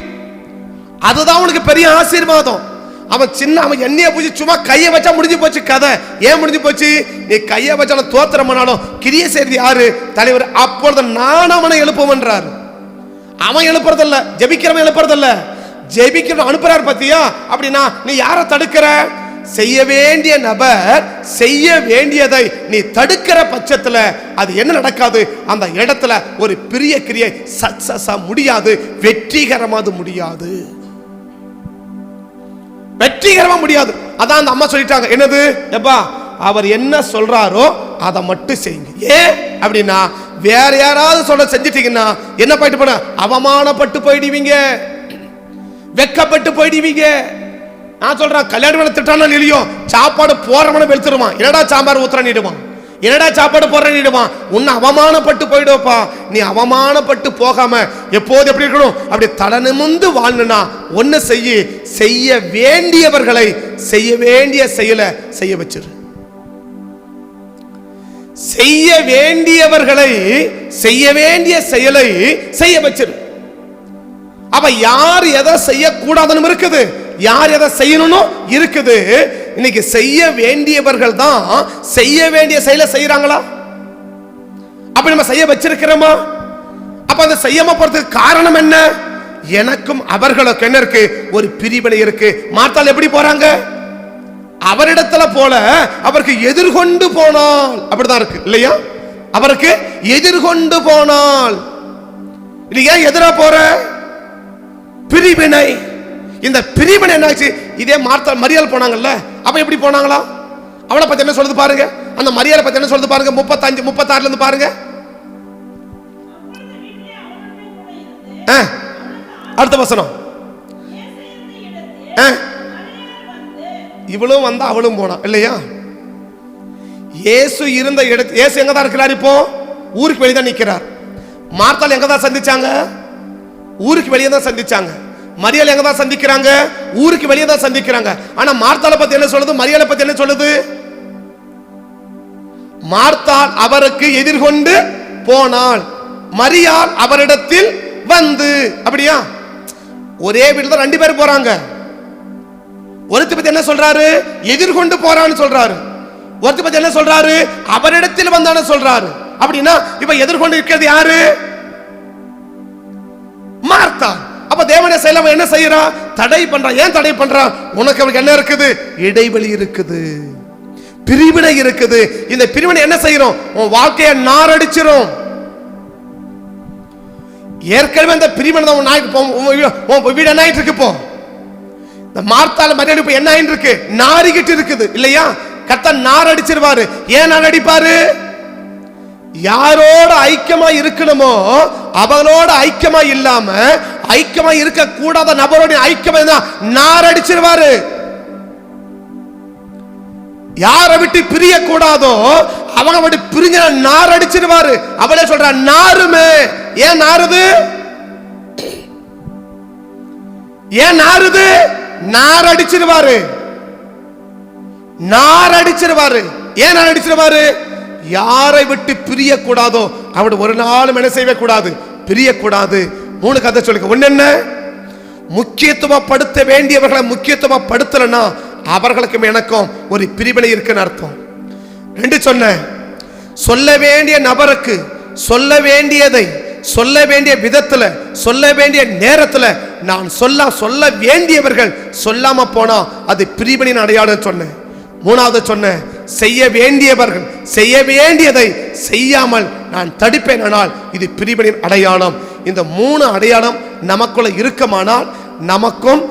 அதுதான் உனக்கு பெரிய ஆசீர்வாதம். அவன் அவன் எண்ணெயை பூச்சி சும்மா கையை வச்சா முடிஞ்சு போச்சு கதை. ஏன் முடிஞ்சு போச்சு? நீ கையை வச்சாலும் தோத்திரம் பண்ணாலும் கிரியை செய்யறது யாரு? தலைவர். அப்பொழுது நான் அவனை எழுப்புவன்றாரு. அவன் எழுப்புறதில்ல, ஜெபிக்கிறவன் எழுப்புறதில்ல, ஜெபிக்கிறவன் அனுப்புறாரு. பத்தியா? அப்படின்னா நீ யாரை தடுக்கிற? செய்ய வேண்டிய நபர் செய்ய வேண்டியதை நீ தடுக்கிற பட்சத்துல அது என்ன நடக்காது? அந்த இடத்துல ஒரு பெரிய கிரியை சக்சஸா முடியாது, வெற்றிகரமாக முடியாது, வெற்றிகரமா முடியாது. அதான் அந்த அம்மா சொல்லிட்டாங்க, என்னது? எப்பா அவர் என்ன சொல்றாரோ அதை மட்டும் செய்யுங்க. ஏன் அப்படின்னா, வேற யாராவது சொல்ல செஞ்சிட்டீங்கன்னா என்ன போயிட்டு போன? அவமானப்பட்டு போயிடுவீங்க, வெக்கப்பட்டு போயிடுவீங்க. நான் சொல்றேன், கல்யாணம் திட்டானா இல்லையோ, சாப்பாடு போறவன வெளுத்துருவான். என்னடா சாம்பார் ஊத்துறான்னுடுவான், என்னடா சாப்பாடு போறேன்னுடுவான். உன்னை அவமானப்பட்டு போயிடுவப்பா. நீ அவமானப்பட்டு போகாம எப்போது எப்படி இருக்கணும்? அப்படி தலை நிமிர்ந்து வாழணும்னா ஒன்னு செய்ய வேண்டியவர்களை செய்ய வேண்டிய செயலை செய்ய வச்சிரு. செய்ய வேண்டியவர்களை செய்ய வேண்டிய செயலை செய்ய வச்சிரு. அப்ப யார் எதை செய்யக்கூடாதுன்னு இருக்குது, யார் எதை செய்யணும் இருக்குது. இன்னைக்கு செய்ய வேண்டியவர்கள் தான் செய்ய வேண்டிய செயலை செய்யறாங்களா? அப்ப நம்ம செய்ய வச்சிருக்கிறோமா? அப்ப அந்த செய்யாம போறதுக்கு காரணம் என்ன? எனக்கும் அவர்களுக்கு என்ன இருக்கு? ஒரு பிரிவினை இருக்கு. மார்த்தாள் எப்படி போறாங்க? அவரிடத்துல போல அவருக்கு எதிர்கொண்டு போனால், அப்படிதான் இருக்கு இல்லையா? அவருக்கு எதிர்கொண்டு போனால். இல்லையா? எதிரா போற பிரிவினை. இந்த பிரிவினை என்னாச்சு? இதே மார்த்தாள் மரியாள் போனாங்கல்ல, அப்ப எப்படி போனாங்களா? அவளை பத்தி என்ன சொல்லுது பாருங்க. அந்த மரியாதை பத்தி என்ன சொல்லுது பாருங்க. 35 36 இருந்து பாருங்க. அடுத்த வசனம். இவளும் வந்தா அவளும் போனா இல்லையா? இயேசு இருந்த இடத்து, இயேசு எங்க தான் இருக்கிறார்? இப்போ ஊருக்கு வெளியே தான் நிற்கிறார். மார்த்தாள் எங்க தான் சந்திச்சாங்க? ஊருக்கு வெளியே தான் சந்திச்சாங்க. மரியாள் எங்க தான் சந்திக்கிறாங்க? ஊருக்கு வெளியே தான் சந்திக்கிறாங்க. ஆனா மார்த்தாளை பத்தி என்ன சொல்லுது, மரியாளை பத்தி என்ன சொல்லுது? மார்த்தாள் அவருக்கு எதிர்கொண்டு போனாள், மரியாள் அவரிடத்தில் வந்து. அப்படியா? ஒரே வீட்டுல தான் 2 பேர் போறாங்க. ஒருத்தி பத்தி என்ன சொல்றாரு? எதிர்கொண்டு போறான்னு சொல்றாரு. ஒருத்தி பத்தி என்ன சொல்றாரு? அவரிடத்தில் வந்தான்னு சொல்றாரு. அப்படின்னா இப்ப எதிர்கொண்டு இருக்கிறது யாரு? மார்த்தா. அப்ப தேவனுடைய செயலை என்ன செய்யறான்? தடை பண்றான். ஏன் தடை பண்றான்? உனக்கு அவனுக்கு என்ன இருக்குது? இடைவெளி இருக்குது, பிரிவினை இருக்குது. இந்த பிரிவினை என்ன செய்யறோம்? உன் வாழ்க்கையை நாரடிச்சிரும். ஏற்கனவே இந்த பிரிவினை தான் வீடு என்ன ஆயிட்டு இருக்கு? இப்போ இந்த மார்த்தால மரியாதை இப்ப என்ன ஆயிட்டு இருக்கு? நாரிக்கிட்டு இருக்குது இல்லையா? கர்த்தர் நாரடிச்சிருவாரு. ஏன் நாரடிப்பாரு? யாரோட ஐக்கியமா இருக்கணுமோ அவங்களோட ஐக்கியமா இல்லாம ஐக்கியமா இருக்க கூடாத நபரோட ஐக்கியமா இருந்தா நாரடிச்சிருவாரு. யாரை விட்டு பிரிய கூடாதோ அவங்க விட்டு பிரிஞ்ச நாரடிச்சிருவாரு. அவளே சொல்ற நாருமே. ஏன் நாருது? ஏன் நாருது? நாரடிச்சிருவாரு, நாரடிச்சிருவாரு. ஏன் நாரடிச்சிருவாரு? யாரை விட்டு பிரிய கூடாதோ அவட ஒரு நாளும் என்ன செய்ய கூடாது? பிரிய கூடாது. 3 கதை சொல்லுங்க. ஒண்ணு என்ன? முக்கியத்துவப்படுத்த வேண்டியவர்களை முக்கியத்துவப்படுத்தலன்னா அவர்களுக்கும் எனக்கும் ஒரு பிரிவினை இருக்குன்னு அர்த்தம். 2 சொன்னேன், சொல்ல வேண்டிய நபருக்கு சொல்ல வேண்டியதை சொல்ல வேண்டிய விதத்துல சொல்ல வேண்டிய நேரத்துல நான் சொல்ல வேண்டியவர்கள் சொல்லாம போனா அது பிரிவினையின் அடையாளம் சொன்னேன். 3வது சொன்னேன், செய்ய வேண்டியவர்கள் செய்ய வேண்டியதை செய்யாமல் நான் தடுப்பேன் ஆனால் இது பிரிவினையின் அடையாளம். இந்த 3 அடையாளம் நமக்குள்ள இருக்குமானால் நமக்கும்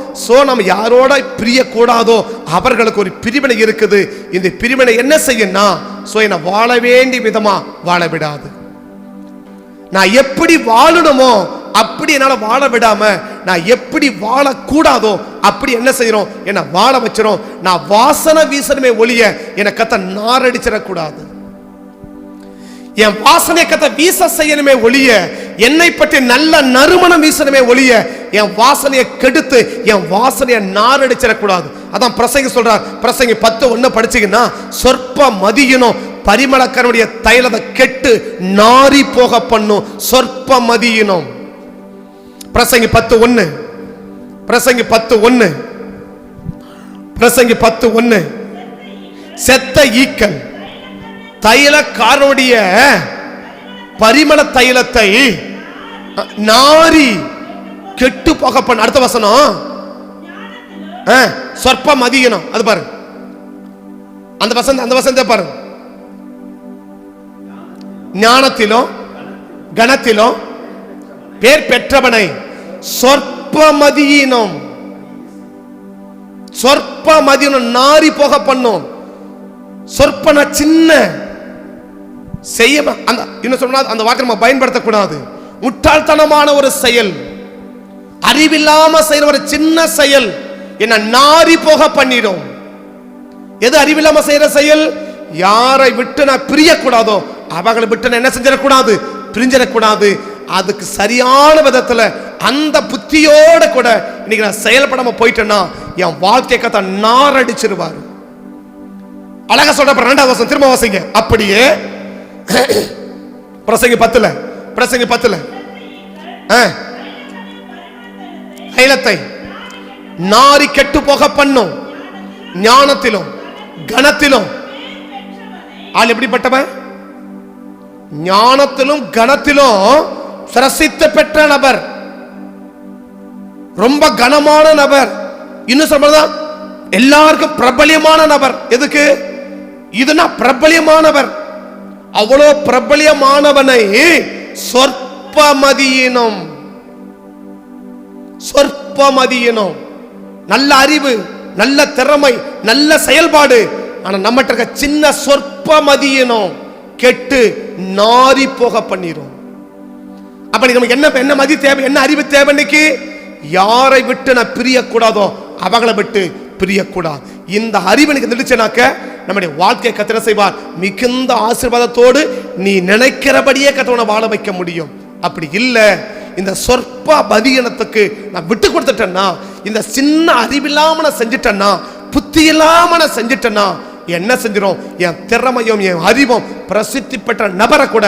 நம்ம யாரோட பிரிய கூடாதோ அவர்களுக்கு ஒரு பிரிவினை இருக்குது. இந்த பிரிவினை என்ன செய்யும்னா என்ன வாழ வேண்டிய விதமா வாழ விடாது. நான் எப்படி வாழணுமோ அப்படி என்னால வாழ விடாம நான் எப்படி வாழக்கூடாதோ அப்படி என்ன செய்யறோம்? என்ன வாழ வச்சிரும். நான் வாசனை வீசணுமே ஒழிய என கத்த நாரடிச்சிடக்கூடாது. என் வாசனை கத்த வீச செய்யணுமே ஒழிய என்னை பற்றி நல்ல நறுமணம் வீசணுமே ஒழிய என் வாசனையை கெடுத்து என் வாசனையை நாரடிச்சிடக்கூடாது. அதான் பிரசங்கி சொல்றார். பிரசங்கி 10:1 படிச்சீங்கன்னா சொற்ப மதியினும் பரிமளக்கனுடைய தைலத்தை கெட்டு நாரி போக பண்ணும். சொற்ப மதியினும். பிரசங்கி 10:1 பிரசங்கி 10:1 பிரசங்கி 10:1 செத்த ஈக்கள் தைலக்காரனுடைய பரிமள தைலத்தை நாரி கெட்டு போக பண்ண. அடுத்த வசனம் சொற்ப மதியனம். அது பாரு, அந்த வசனத்தை பாரு. ஞானத்திலும் கணத்திலும் பேர் பெற்றவனை சொற்ப மதியினம் சொற்ப மதியினம் நாரி போக பண்ணும். சொற்பன சின்ன செய்ய இன்னும் சொன்னா அந்த வாக்கை நம்ம பயன்படுத்தக்கூடாது. முட்டாள்தனமான ஒரு செயல், அறிவில்லாம செய்யற ஒரு சின்ன செயல் என்ன நாரி போக பண்ணிடும். எது அறிவில்லாம செய்யற செயல்? யாரை விட்டு நான் பிரியக்கூடாதோ அவங்களை விட்டு நான் என்ன செஞ்சிடக்கூடாது? பிரிஞ்சிடக்கூடாது. அதுக்கு சரியான விதத்துல அந்த புத்தியோட கூட இன்னைக்கு நான் செயல்படாம போயிட்டேன்னா என் வாழ்க்கை கத்த நாரடிச்சிருவாரு. அழகா சொல்ற 2வது வசனம் திரும்ப வாசிங்க. அப்படியே பிரசங்கி 10 தைலத்தை நாரி கெட்டு போக பண்ணும். ஞானத்திலும் கணத்திலும் ஆள் எப்படிப்பட்டவன்? ஞானத்திலும் கணத்திலும் பிரசித்தி பெற்ற நபர், ரொம்ப கனமான நபர். இன்னும் சொல்றதா எல்லாருக்கும் பிரபலியமான நபர். எதுக்கு இதுனா பிரபலியமானவர். அவ்வளோ பிரபலியமானவனை சொற்ப மதியினம் சொற்ப மதியினம். நல்ல அறிவு, நல்ல திறமை, நல்ல செயல்பாடு, ஆனா நம்மகிட்ட சின்ன சொற்ப மதியினம் கெட்டு நாரி போக பண்ணிரும். அப்ப நமக்கு என்ன மதி தேவை? என்ன அறிவு தேவை? இன்னைக்கு யாரை விட்டு நான் பிரியக்கூடாதோ அவங்களை விட்டு பிரியக்கூடாது. இந்த அறிவு எனக்கு நினைச்சனாக்க நம்முடைய வாழ்க்கையை கத்தனை செய்வார். மிகுந்த ஆசீர்வாதத்தோடு நீ நினைக்கிறபடியே கத்தனை வாழ வைக்க முடியும். அப்படி இல்லை, இந்த சொற்ப பதியனத்துக்கு நான் விட்டு கொடுத்துட்டேன்னா, இந்த சின்ன அறிவில்லாம நான் செஞ்சிட்டேன்னா, புத்தி இல்லாம நான் செஞ்சிட்டேன்னா என்ன செஞ்சிடும்? என் திறமையும் என் அறிவும் பிரசித்தி பெற்ற நபரை கூட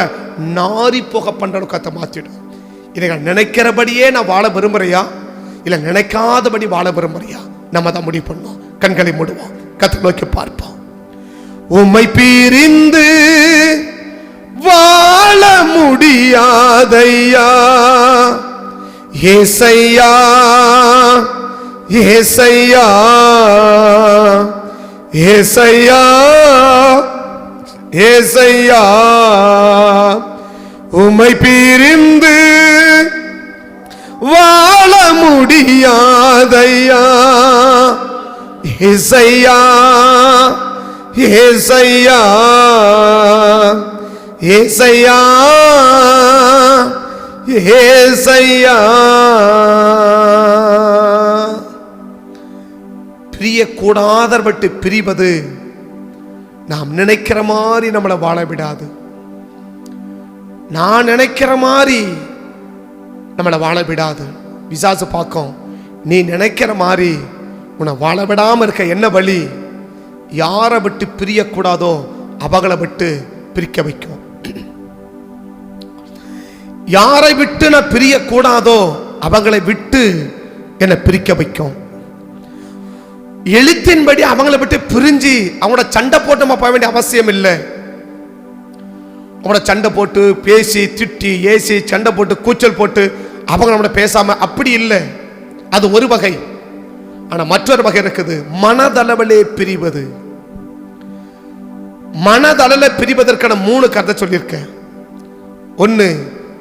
நாரி போக பண்ற கத்தை மாத்திடும். இதை நினைக்கிறபடியே நான் வாழ விரும்புறியா இல்ல நினைக்காதபடி வாழ விரும்புறியா? நம்ம தான் முடிவு பண்ணோம். கண்களை மூடுவோம், கத்தை நோக்கி பார்ப்போம். உம்மை பிரிந்து வா முடியாதையா ஏசையா ஏசையா ஏசையா ஏசையா உம்மை பிரிந்து வாழ முடியாதையா ஏசையா ஏசையா ஏசையா ஏசையா. பிரியக்கூடாதபட்டு பிரிவது நாம் நினைக்கிற மாதிரி நம்மளை வாழ விடாது. நான் நினைக்கிற மாதிரி நம்மளை வாழ விடாது. பிசாசு பார்க்கும், நீ நினைக்கிற மாதிரி உன்னை வாழ விடாம இருக்க என்ன வழி? யாரை விட்டு பிரியக்கூடாதோ அவங்களை விட்டு பிரிக்க வைக்கும். யாரை விட்டு நான் பிரியக்கூடாதோ அவங்களை விட்டு என்னை பிரிக்க வைக்கும். எழுத்தின்படி அவங்களை விட்டு பிரிஞ்சு அவங்களோட சண்டை போட்டு நம்ம போக வேண்டிய அவசியம் இல்லை. அவங்களோட சண்டை போட்டு பேசி திட்டி ஏசி சண்டை போட்டு கூச்சல் போட்டு அவங்க நம்மளை பேசாம அப்படி இல்லை. அது ஒரு வகை. ஆனா மற்றொரு வகை இருக்குது, மனதளவிலே பிரிவது. மனதளவில பிரிவதற்கான 3 கருத்தை சொல்லியிருக்கேன். ஒன்னு,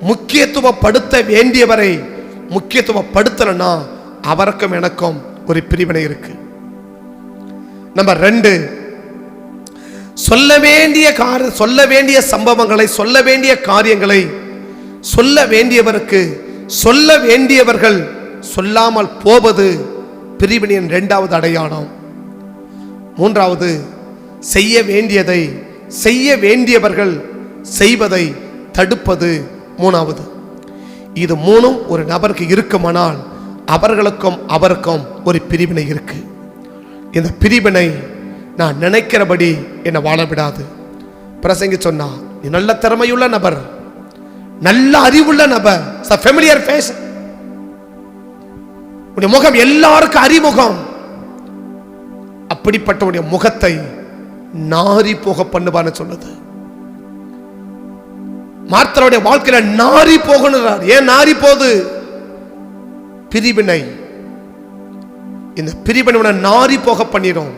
முக்கியத்துவப்படுத்த வேண்டியவரை முக்கியத்துவப்படுத்தலன்னா அவருக்கும் எனக்கும் ஒரு பிரிவினை இருக்கு. நம்பர் 2, சொல்ல வேண்டிய சம்பவங்களை சொல்ல வேண்டிய காரியங்களை சொல்ல வேண்டியவருக்கு சொல்ல வேண்டியவர்கள் சொல்லாமல் போவது பிரிவினையின் 2வது அடையாளம். 3வது, செய்ய வேண்டியதை செய்ய வேண்டியவர்கள் செய்வதை தடுப்பது 3வது. இது 3ம் ஒரு நபருக்கு இருக்குமானால் அவர்களுக்கும் அவருக்கும் ஒரு பிரிவினை இருக்கு. இந்த பிரிவினை நான் நினைக்கிறபடி என்னை வாழ விடாது. பிரசங்கி சொன்னா, நீ நல்ல திறமையுள்ள நபர், நல்ல அறிவுள்ள நபர், ஃபெமிலியர் ஃபேஸ், உடைய முகம் எல்லாருக்கும் அறிமுகம், அப்படிப்பட்ட உடைய முகத்தை நாரி போக பண்ணுவான்னு சொன்னது. மார்த்தருடைய வாழ்க்கையில நாரி போகணும். ஏன் நாரி போகுது? பிரிவினை. இந்த பிரிவினை நாரி போக பண்ணிடும்.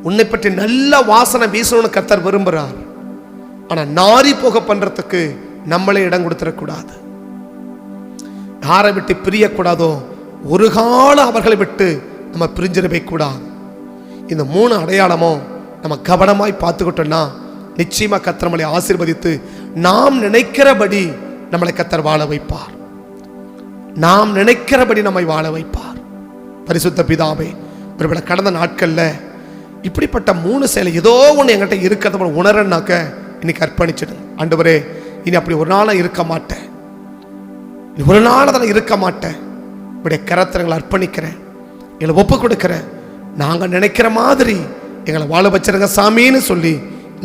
உன்னை பற்றி நல்ல வாசனை வீசணும்னு கர்த்தர் விரும்புகிறார். ஆனா நாரி போக பண்றதுக்கு நம்மளே இடம் கொடுத்துடக்கூடாது. யாரை விட்டு பிரியக்கூடாதோ ஒரு காலம் அவர்களை விட்டு நம்ம பிரிஞ்சிடவே கூடாது. இந்த 3 அடையாளமும் நம்ம கவனமாய் பார்த்துக்கிட்டோம்னா நிச்சயமா கர்த்தர் நம்மளை ஆசீர்வதித்து நாம் நினைக்கிறபடி நம்மளை கர்த்தர் வாழ வைப்பார். நாம் நினைக்கிறபடி நம்மை வாழ வைப்பார். பரிசுத்த பிதாவே, ஒருவேளை கடந்த நாட்கள்ல இப்படிப்பட்ட 3 செயல் ஏதோ ஒன்று என்கிட்ட இருக்கிறத உணரனாக்க இன்னைக்கு அர்ப்பணிச்சிடுங்க. ஆண்டவரே, இனி அப்படி ஒரு நாளும் இருக்க மாட்டேன், ஒரு நாள் தான் இருக்க மாட்டேன். இப்படிய கரத்திரங்களை அர்ப்பணிக்கிறேன், எங்களை ஒப்பு கொடுக்கிறேன். நாங்கள் நினைக்கிற மாதிரி எங்களை வாழ வச்சிருங்க சாமின்னு சொல்லி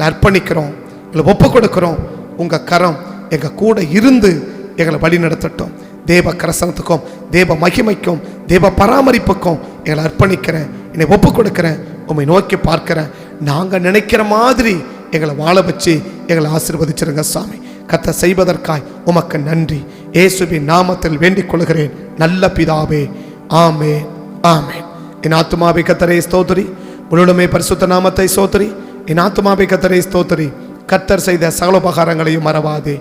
அர்ப்பணிக்கிறோம், எங்களை ஒப்பு கொடுக்கிறோம். உங்க கரம் எங்க கூட இருந்து எங்களை வழி நடத்தட்டும். தேவ கரசனத்துக்கும் தேவ மகிமைக்கும் தேவ பராமரிப்புக்கும் எங்களை அர்ப்பணிக்கிறேன், என்னை ஒப்பு கொடுக்கிறேன். உம்மை நோக்கி பார்க்கிறேன். நாங்கள் நினைக்கிற மாதிரி எங்களை வாழ வச்சு எங்களை ஆசீர்வதிச்சிருங்க சாமி. கர்த்தர் செய்வதற்காய் உமக்கு நன்றி. இயேசுவின் நாமத்தில் வேண்டிக் கொள்கிறேன் நல்ல பிதாவே, ஆமென், ஆமென். என் ஆத்துமாவை கர்த்தரை ஸ்தோத்திரி, முழுமே பரிசுத்த நாமத்தை ஸ்தோத்திரி. என் ஆத்துமாவை கர்த்தரை ஸ்தோத்திரி, கர்த்தர் செய்த சகல உபகாரங்களையும் மறவாதே.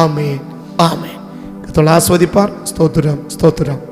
ஆமென், ஆமென். கர்த்தர் ஆசீர்வதிப்பார். ஸ்தோத்திரம், ஸ்தோத்திரம்.